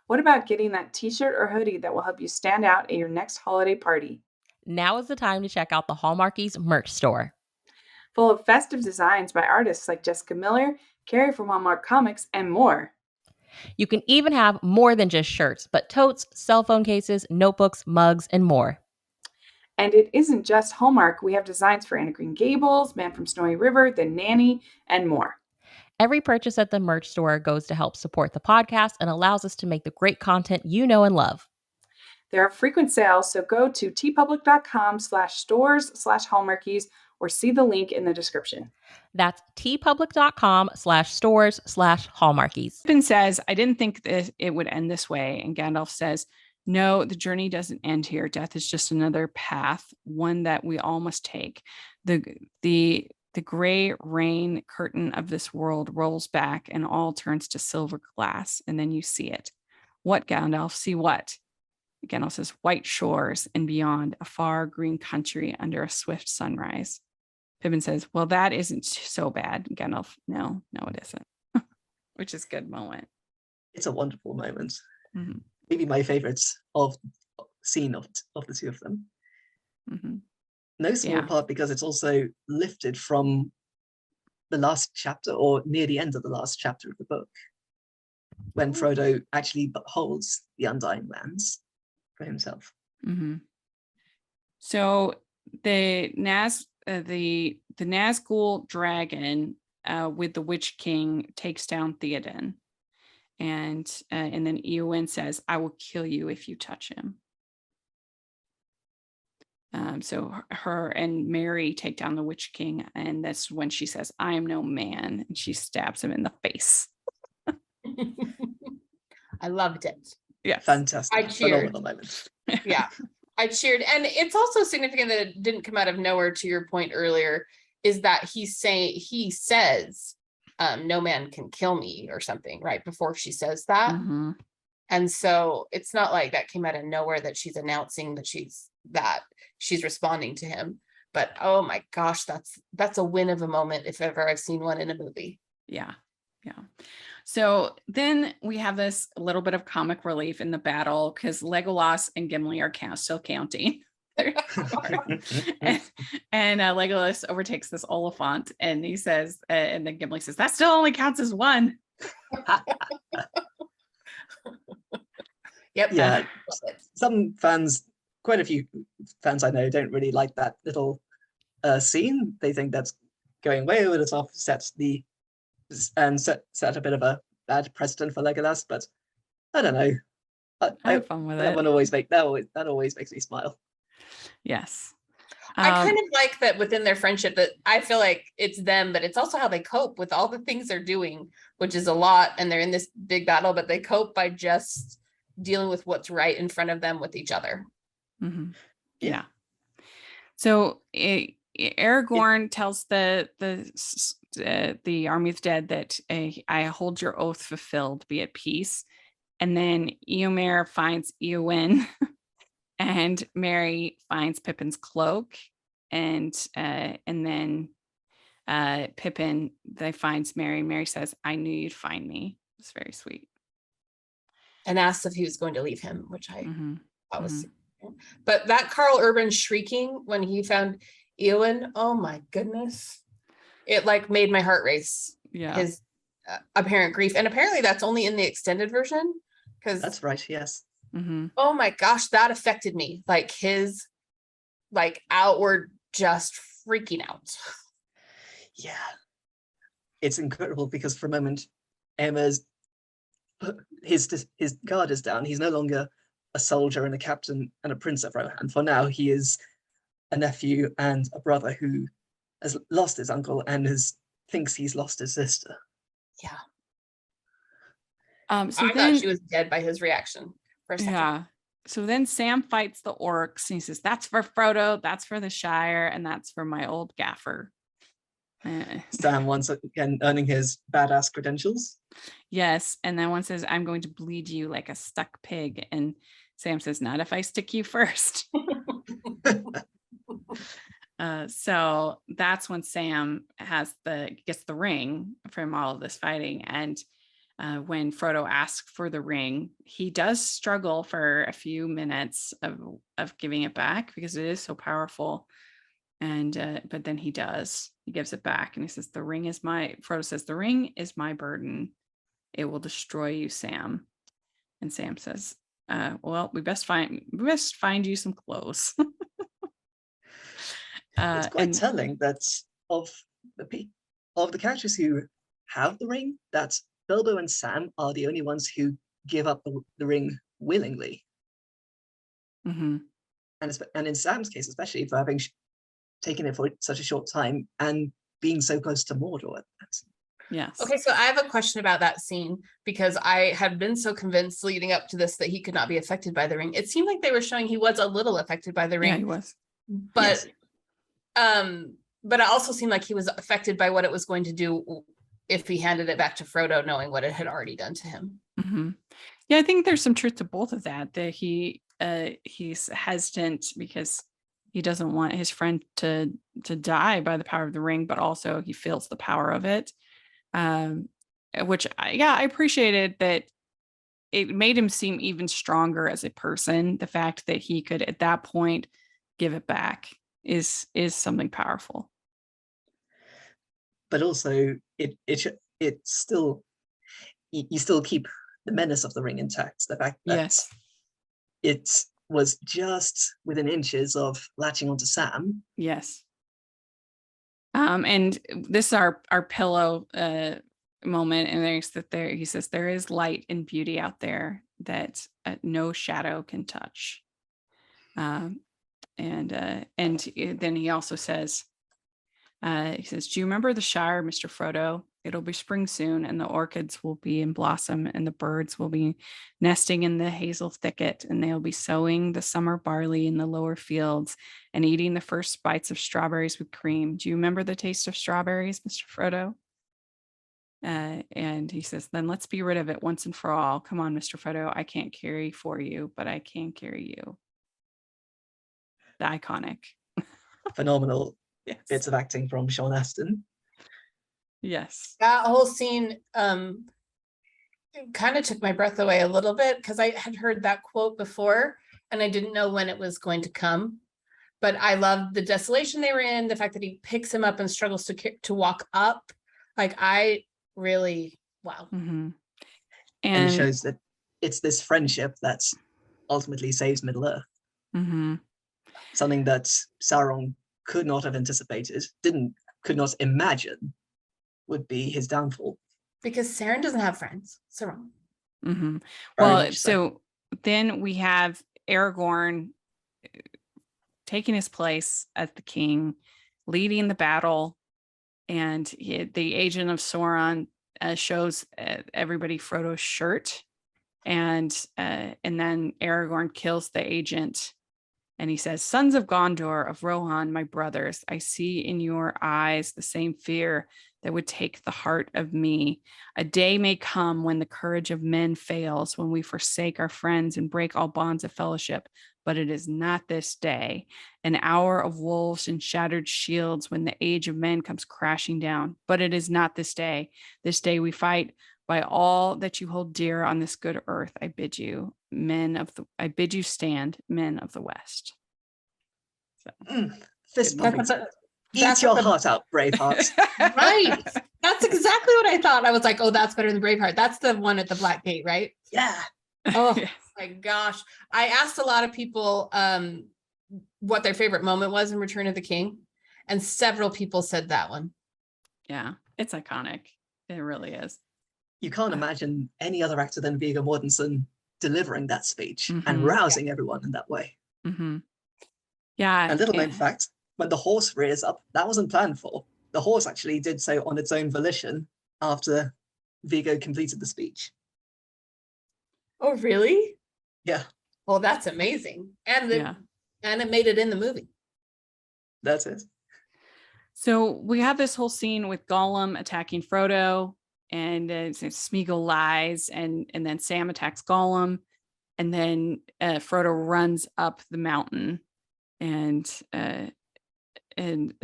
What about getting that t-shirt or hoodie that will help you stand out at your next holiday party? Now is the time to check out the Hallmarkies merch store. Full of festive designs by artists like Jessica Miller, Carrie from Hallmark Comics, and more. You can even have more than just shirts, but totes, cell phone cases, notebooks, mugs, and more. And it isn't just Hallmark. We have designs for Anna Green Gables, Man from Snowy River, The Nanny, and more. Every purchase at the merch store goes to help support the podcast and allows us to make the great content you know and love. There are frequent sales, so go to tpublic.com/stores/Hallmarkies or see the link in the description. That's tpublic.com/stores/Hallmarkies. Pippin says, I didn't think that it would end this way. And Gandalf says, no, the journey doesn't end here. Death is just another path, one that we all must take. The gray rain curtain of this world rolls back and all turns to silver glass. And then you see it. What, Gandalf? See what? Gandalf says, white shores and beyond, a far green country under a swift sunrise. Pippin says, well, that isn't so bad. Gandalf, no, it isn't. Which is a good moment. It's a wonderful moment. Mm-hmm. Maybe my favorite scene of the two of them. Mm-hmm. No small part because it's also lifted from the last chapter or near the end of the last chapter of the book, when Frodo actually holds the Undying Lands for himself. Mm-hmm. So the Nazgul dragon with the Witch King takes down Theoden, and then Eowyn says, "I will kill you if you touch him." So her and Mary take down the Witch King, and that's when she says, "I am no man," and she stabs him in the face. I loved it. Yes. Fantastic, I cheered. phenomenal moment. Yeah, I cheered. And it's also significant that it didn't come out of nowhere, to your point earlier, is that he says, no man can kill me or something right before she says that. Mhm. And so it's not like that came out of nowhere that she's announcing that she's responding to him. But oh my gosh, that's a win of a moment if ever I've seen one in a movie. Yeah. Yeah. So then we have this little bit of comic relief in the battle because Legolas and Gimli are still counting. and Legolas overtakes this Oliphant and he says, and then Gimli says, that still only counts as one. Yep. Yeah, some fans, quite a few fans I know, don't really like that little scene. They think that's going way over the top, set a bit of a bad precedent for Legolas. But I don't know. I have fun with that it. one always that always makes me smile. Yes. I kind of like that within their friendship, that I feel like it's them, but it's also how they cope with all the things they're doing, which is a lot. And they're in this big battle, but they cope by just dealing with what's right in front of them with each other. Mhm. Yeah. Yeah. So Aragorn tells the army of the dead that I hold your oath fulfilled, be at peace. And then Eomer finds Eowyn and Mary finds Pippin's cloak. And then Pippin finds Mary. Mary says, I knew you'd find me. It's very sweet. And asked if he was going to leave him, which I Mhm. thought was but that Carl Urban shrieking when he found Eowyn, oh my goodness. It like made my heart race. Yeah. His apparent grief. And apparently that's only in the extended version. Because That's right, yes. Mhm. oh my gosh, that affected me. Like his outward just freaking out. Yeah. It's incredible because for a moment, Emma's his guard is down. He's no longer a soldier and a captain and a prince of Rohan. For now, he is a nephew and a brother who has lost his uncle and thinks he's lost his sister. Yeah. So I then thought she was dead by his reaction for a second. yeah. So then Sam fights the orcs and he says, that's for Frodo, that's for the Shire, and that's for my old gaffer. Sam once again earning his badass credentials. Yes. And then one says, I'm going to bleed you like a stuck pig. And Sam says, not if I stick you first. So that's when Sam gets the ring from all of this fighting. And when Frodo asks for the ring, he does struggle for a few minutes of giving it back because it is so powerful. And but then he gives it back and he says, Frodo says, the ring is my burden. It will destroy you, Sam. And Sam says, well, we best find you some clothes. It's quite telling that of the characters who have the ring, that Bilbo and Sam are the only ones who give up the ring willingly. Mm-hmm. And in Sam's case, especially for having taken it for such a short time and being so close to Mordor. Yes. Okay, so I have a question about that scene because I had been so convinced leading up to this that he could not be affected by the ring. It seemed like they were showing he was a little affected by the ring. Yeah, he was. But but it also seemed like he was affected by what it was going to do if he handed it back to Frodo, knowing what it had already done to him. Mm-hmm. Yeah, I think there's some truth to both of that. That he's hesitant because he doesn't want his friend to die by the power of the ring, but also he feels the power of it. Which I appreciated that it made him seem even stronger as a person. The fact that he could at that point give it back is something powerful. But also it still, you still keep the menace of the ring intact. The fact that Yes, it was just within inches of latching onto Sam. yes. And this is our pillow moment, and he says there is light and beauty out there that no shadow can touch. And then he also says, do you remember the Shire, Mr. Frodo? It'll be spring soon, and the orchids will be in blossom, and the birds will be nesting in the hazel thicket, and they'll be sowing the summer barley in the lower fields and eating the first bites of strawberries with cream. Do you remember the taste of strawberries, Mr. Frodo? And he says, then let's be rid of it once and for all. Come on, Mr. Frodo. I can't carry for you, but I can carry you. The iconic. Phenomenal Yes. bits of acting from Sean Astin. Yes. That whole scene kind of took my breath away a little bit because I had heard that quote before and I didn't know when it was going to come. But I loved the desolation they were in, the fact that he picks him up and struggles to walk up. Like, I really, wow. Mm-hmm. And it shows that it's this friendship that ultimately saves Middle-earth. Mm-hmm. Something that Sauron could not have anticipated, could not imagine would be his downfall. Because Sauron doesn't have friends. Sauron. Mm-hmm. Very Well, much so then we have Aragorn taking his place as the king, leading the battle, and the agent of Sauron shows everybody Frodo's shirt, and then Aragorn kills the agent, and he says, "Sons of Gondor, of Rohan, my brothers, I see in your eyes the same fear that would take the heart of me. A day may come when the courage of men fails, when we forsake our friends and break all bonds of fellowship. But it is not this day, an hour of wolves and shattered shields when the age of men comes crashing down. But it is not this day. This day we fight by all that you hold dear on this good earth. I bid you stand, men of the West." So. Fist pumping. Eat That's your the- heart out, Braveheart. Right. That's exactly what I thought. I was like, oh, that's better than Braveheart. That's the one at the Black Gate, right? Yeah. Oh Yes. my gosh. I asked a lot of people what their favorite moment was in Return of the King, and several people said that one. Yeah, it's iconic. It really is. You can't imagine any other actor than Viggo Mortensen delivering that speech Mhm. and rousing everyone in that way. Mm-hmm. Yeah. A little known fact, when the horse rears up, that wasn't planned for. The horse actually did so on its own volition after Viggo completed the speech. Oh, really? Yeah, Well, that's amazing. And Yeah. and it made it in the movie. that's it. So we have this whole scene with Gollum attacking Frodo, and Smeagol lies, and then Sam attacks Gollum, and then Frodo runs up the mountain, and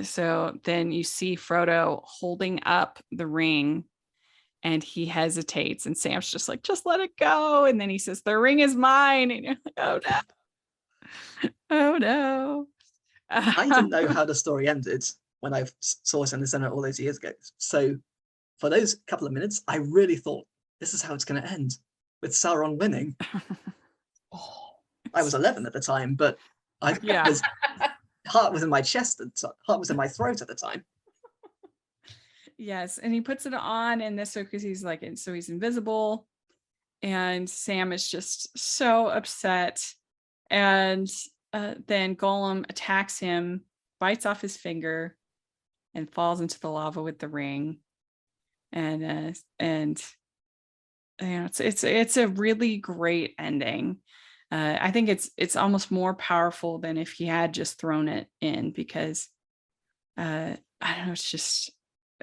so then you see Frodo holding up the ring, and he hesitates, and Sam's just like, "Just let it go," and then he says, "The ring is mine," and you're like, "Oh no, oh no." I didn't know how the story ended when I saw it in the cinema all those years ago. So for those couple of minutes, I really thought this is how it's going to end, with Sauron winning. Oh, I was 11 at the time, but Yeah. heart was in my chest, heart was in my throat at the time. Yes, and he puts it on, and this because he's like, and so he's invisible, and Sam is just so upset, and then Gollum attacks him, bites off his finger, and falls into the lava with the ring, and you know, it's a really great ending. I think it's almost more powerful than if he had just thrown it in, because I don't know, it's just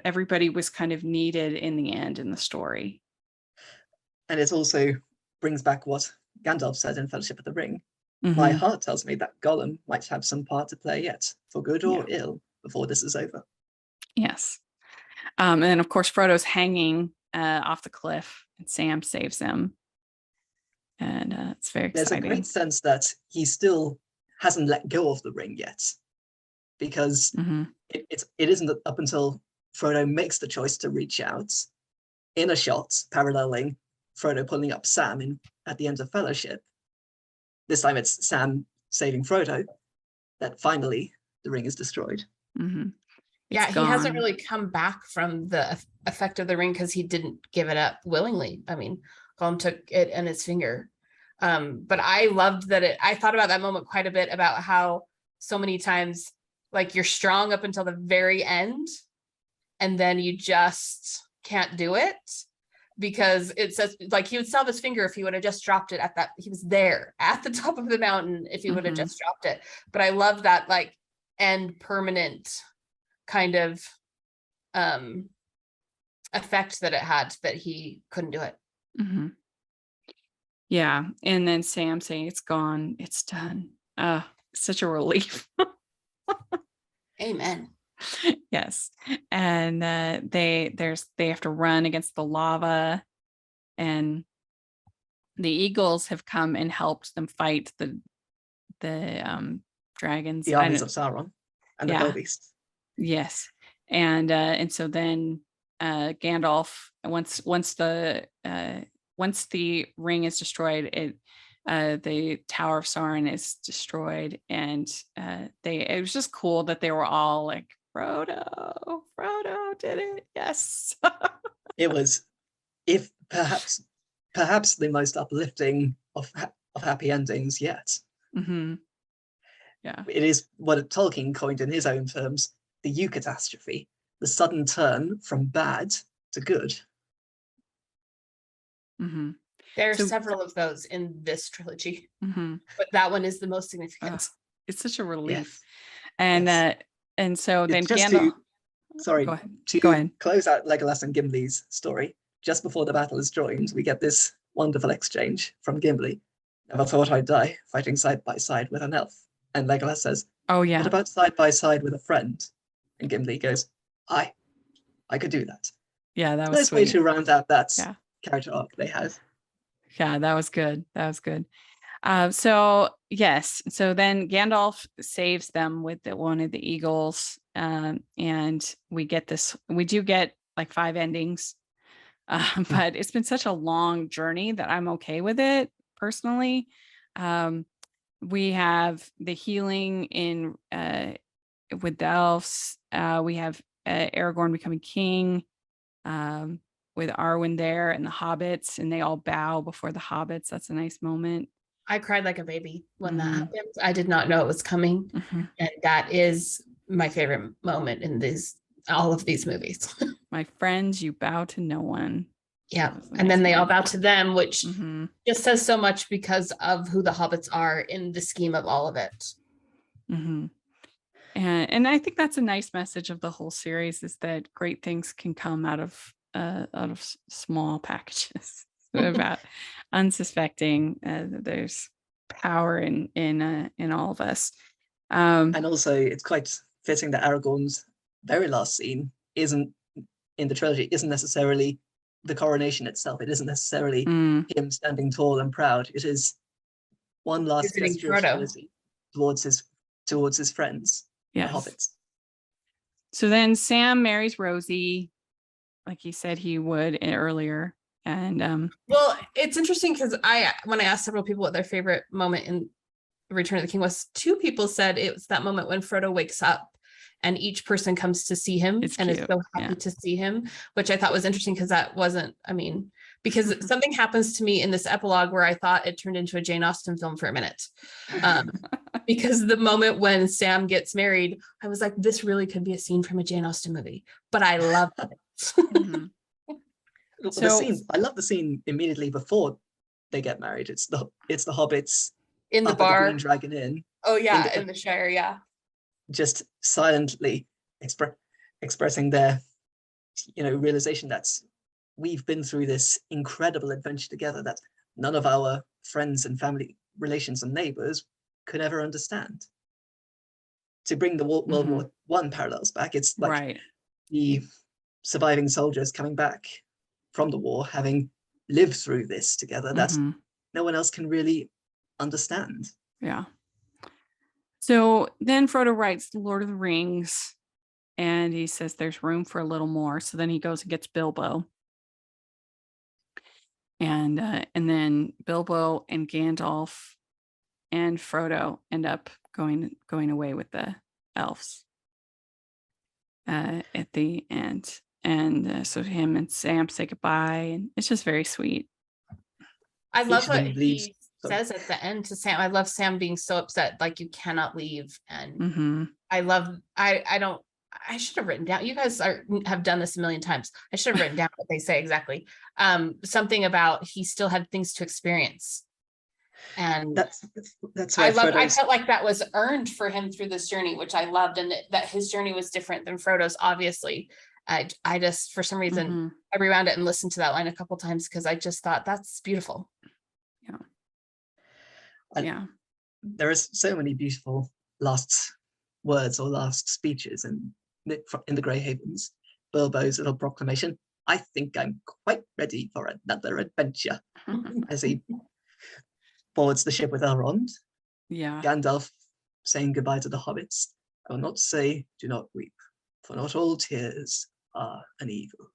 everybody was kind of needed in the end in the story. And it also brings back what Gandalf said in Fellowship of the Ring. My Mhm. heart tells me that Gollum might have some part to play yet, for good or ill, before this is over. Yes. And then of course Frodo's hanging off the cliff, and Sam saves him. And it's very There's exciting. a great sense that he still hasn't let go of the ring yet, because Mhm. it isn't up until Frodo makes the choice to reach out in a shot paralleling Frodo pulling up Sam at the end of Fellowship. This time it's Sam saving Frodo, that finally the ring is destroyed. Mhm. yeah, It's he hasn't gone. really come back from the effect of the ring because he didn't give it up willingly. I mean, Gollum took it in his finger. But I loved that I thought about that moment quite a bit, about how so many times, like, you're strong up until the very end, and then you just can't do it, because it says like he would still have his finger if he would have just dropped it at that. He was there at the top of the mountain if he would have just dropped it. But I love that like end permanent kind of effect that it had, that he couldn't do it. Yeah. And then Sam saying it's gone, it's done. Such a relief. Amen. Yes. And they have to run against the lava, and the eagles have come and helped them fight the dragons, the armies of Sauron and the Fell Beasts. Yes. And so then Gandalf, once the ring is destroyed, the Tower of Sauron is destroyed, and it was just cool that they were all like, Frodo did it. Yes. It was, if perhaps the most uplifting of happy endings yet. Yeah. It is what Tolkien coined in his own terms, the eucatastrophe, the sudden turn from bad to good. There are several of those in this trilogy, but that one is the most significant. It's such a relief. Yes. And so then just Gandalf. Go ahead. Close out Legolas and Gimli's story. Just before the battle is joined, we get this wonderful exchange from Gimli. Never thought I'd die fighting side by side with an elf. And Legolas says, "Oh yeah, what about side by side with a friend?" And Gimli goes, I could do that. Yeah, that was nice sweet. way to round out that character arc they had. Yeah, that was good. So then Gandalf saves them with one of the eagles, and we do get like 5 endings, but it's been such a long journey that I'm okay with it personally. We have the healing in with the elves. We have Aragorn becoming king, with Arwen there and the hobbits, and they all bow before the hobbits. That's a nice moment. I cried like a baby when that happened. I did not know it was coming. And that is my favorite moment in all of these movies. My friends, you bow to no one. Yeah. And then they all bow to them, which just says so much because of who the hobbits are in the scheme of all of it. And I think that's a nice message of the whole series, is that great things can come out of small packages. About unsuspecting there's power in all of us. And also it's quite fitting that Aragorn's very last scene isn't necessarily the coronation itself. It isn't necessarily him standing tall and proud. It is one last gesture of humility towards his friends, the hobbits. So then Sam marries Rosie, like he said he would earlier. And well, it's interesting because when I asked several people what their favorite moment in Return of the King was, 2 people said it was that moment when Frodo wakes up and each person comes to see him is so happy to see him, which I thought was interesting because that wasn't, because something happens to me in this epilogue where I thought it turned into a Jane Austen film for a minute. Because the moment when Sam gets married, I was like, this really could be a scene from a Jane Austen movie, but I loved it. I love the scene immediately before they get married. It's the hobbits in the bar, the Green Dragon Inn. Oh yeah, in the Shire, yeah. Just silently expressing their, realization that we've been through this incredible adventure together that none of our friends and family relations and neighbors could ever understand. To bring the World War I parallels back, it's like the surviving soldiers coming back from the war, having lived through this together, that no one else can really understand. Yeah. So then Frodo writes The Lord of the Rings, and he says there's room for a little more. So then he goes and gets Bilbo. And then Bilbo and Gandalf and Frodo end up going away with the elves at the end. And so him and Sam say goodbye, and it's just very sweet. I love what he says at the end to Sam. I love Sam being so upset, like, you cannot leave. And I I should have written down. You guys have done this a million times. I should have written down what they say exactly. Something about he still had things to experience. And that's where I felt like that was earned for him through this journey, which I loved, and that his journey was different than Frodo's, obviously. I just, for some reason, I rewound it and listened to that line a couple times because I just thought that's beautiful. Yeah. There is so many beautiful last words or last speeches in the Grey Havens. Bilbo's little proclamation. I think I'm quite ready for another adventure. As he boards the ship with Elrond. Yeah. Gandalf saying goodbye to the hobbits. I will not say, do not weep, for not all tears are an evil.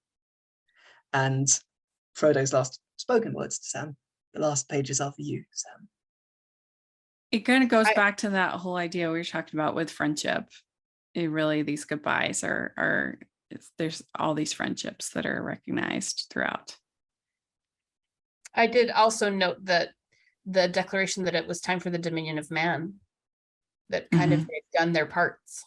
And Frodo's last spoken words to Sam. The last pages are for you, Sam. It kind of goes back to that whole idea we were talking about with friendship. It really, these goodbyes are there's all these friendships that are recognized throughout. I did also note that the declaration that it was time for the dominion of man, that kind of they've done their parts.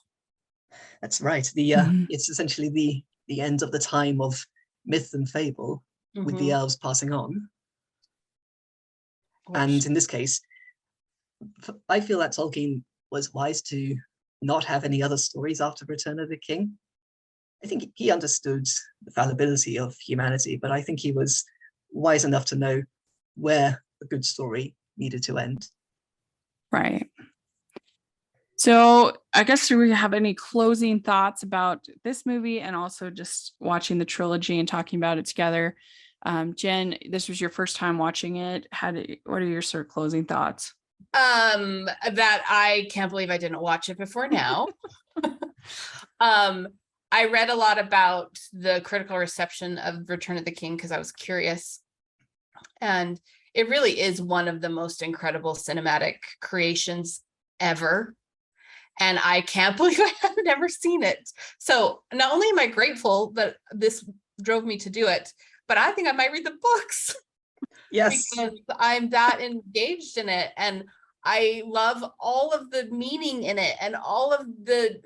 That's right. The it's essentially the end of the time of myth and fable with the elves passing on. And in this case, I feel that Tolkien was wise to not have any other stories after Return of the King. I think he understood the fallibility of humanity, but I think he was wise enough to know where a good story needed to end. Right. So I guess, do we have any closing thoughts about this movie and also just watching the trilogy and talking about it together? Jen, this was your first time watching it. What are your sort of closing thoughts? That I can't believe I didn't watch it before now. I read a lot about the critical reception of Return of the King because I was curious. And it really is one of the most incredible cinematic creations ever. And I can't believe I have never seen it. So not only am I grateful that this drove me to do it, but I think I might read the books. Yes. Because I'm that engaged in it. And I love all of the meaning in it and all of the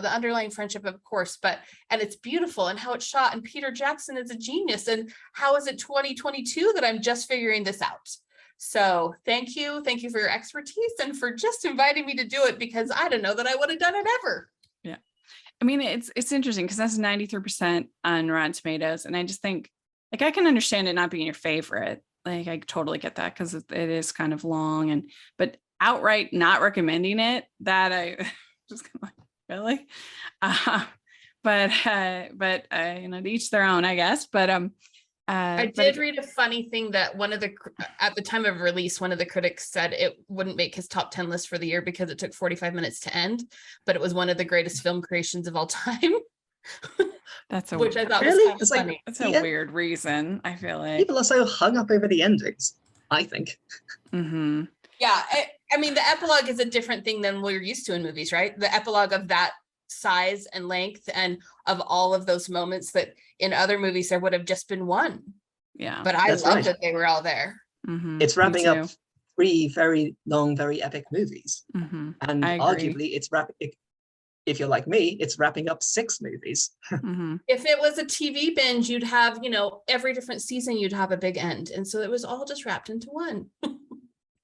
underlying friendship, of course, and it's beautiful and how it's shot, and Peter Jackson is a genius. And how is it 2022 that I'm just figuring this out? So thank you for your expertise and for just inviting me to do it, because I don't know that I would have done it ever. Yeah. I mean, it's interesting because that's 93% on Rotten Tomatoes. And I just think, like, I can understand it not being your favorite. Like, I totally get that because it is kind of long, but outright not recommending it, that I just kind of like, really? But to each their own, I guess. But I did read a funny thing that at the time of release, one of the critics said it wouldn't make his top 10 list for the year because it took 45 minutes to end, but it was one of the greatest film creations of all time. That's which I thought really? was kind of funny. That's a weird reason, I feel like. People are so hung up over the endings, I think. Yeah, I mean, the epilogue is a different thing than we're used to in movies, right? The epilogue of that size and length and of all of those moments that in other movies there would have just been one. Yeah. But I love that they were all there. It's wrapping up 3 very long, very epic movies. And arguably it's if you're like me, it's wrapping up 6 movies. If it was a TV binge, you'd have, every different season you'd have a big end. And so it was all just wrapped into one.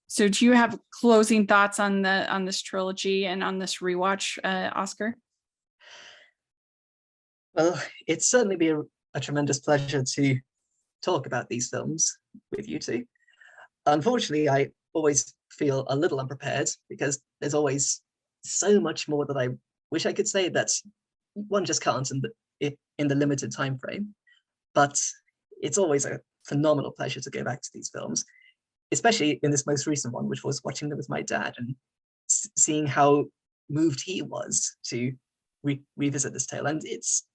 So do you have closing thoughts on this trilogy and on this rewatch, Oscar? Well, it's certainly been a tremendous pleasure to talk about these films with you two. Unfortunately, I always feel a little unprepared because there's always so much more that I wish I could say that one just can't in the limited time frame. But it's always a phenomenal pleasure to go back to these films, especially in this most recent one, which was watching them with my dad and seeing how moved he was to revisit this tale. And it's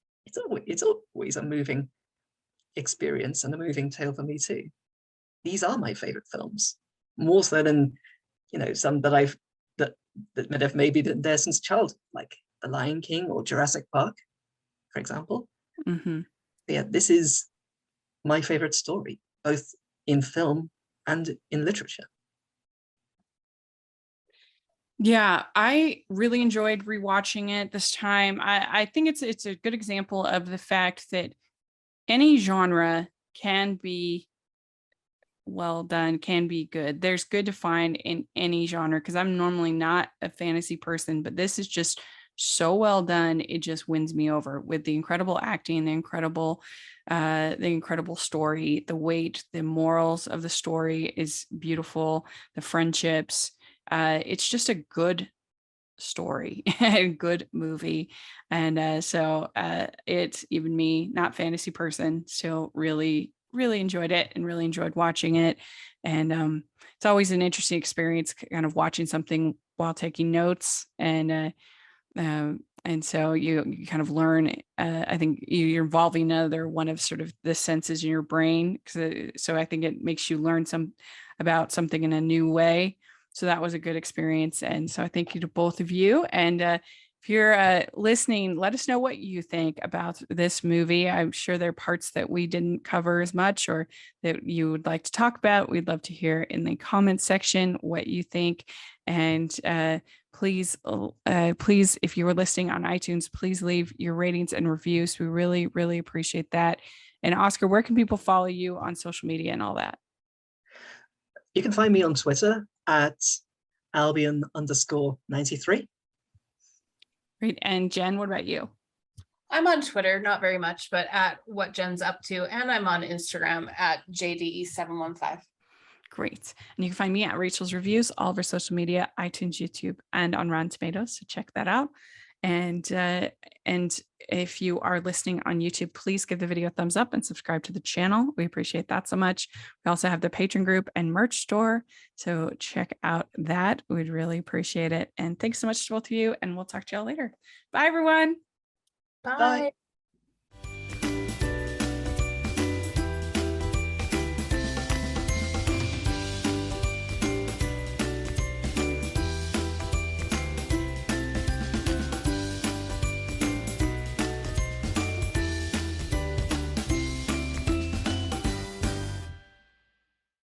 always a moving experience and a moving tale for me too. These are my favorite films, more so than some that have maybe been there since childhood, like The Lion King or Jurassic Park, for example. Yeah, this is my favorite story, both in film and in literature. Yeah, I really enjoyed rewatching it this time. I think it's a good example of the fact that any genre can be well done, can be good. There's good to find in any genre because I'm normally not a fantasy person, but this is just so well done. It just wins me over with the incredible acting, the incredible story, the weight, the morals of the story is beautiful, the friendships. It's just a good story, a good movie. And it's even me, not fantasy person, still really enjoyed it and really enjoyed watching it. And it's always an interesting experience kind of watching something while taking notes. And so you kind of learn. I think you're involving another one of sort of the senses in your brain. So I think it makes you learn about something in a new way. So that was a good experience. And so I thank you to both of you. And if you're listening, let us know what you think about this movie. I'm sure there are parts that we didn't cover as much or that you would like to talk about. We'd love to hear in the comments section what you think. And please, if you were listening on iTunes, please leave your ratings and reviews. We really appreciate that. And Oscar, where can people follow you on social media and all that? You can find me on Twitter at Albion_93. Great. And Jen, what about you? I'm on Twitter, not very much, but at what Jen's up to. And I'm on Instagram at JDE715. Great. And you can find me at Rachel's Reviews, all of our social media, iTunes, YouTube, and on Rotten Tomatoes. So check that out. And if you are listening on YouTube, please give the video a thumbs up and subscribe to the channel. We appreciate that so much. We also have the Patreon group and merch store. So check out that. We'd really appreciate it. And thanks so much to both of you. And we'll talk to y'all later. Bye, everyone. Bye. Bye.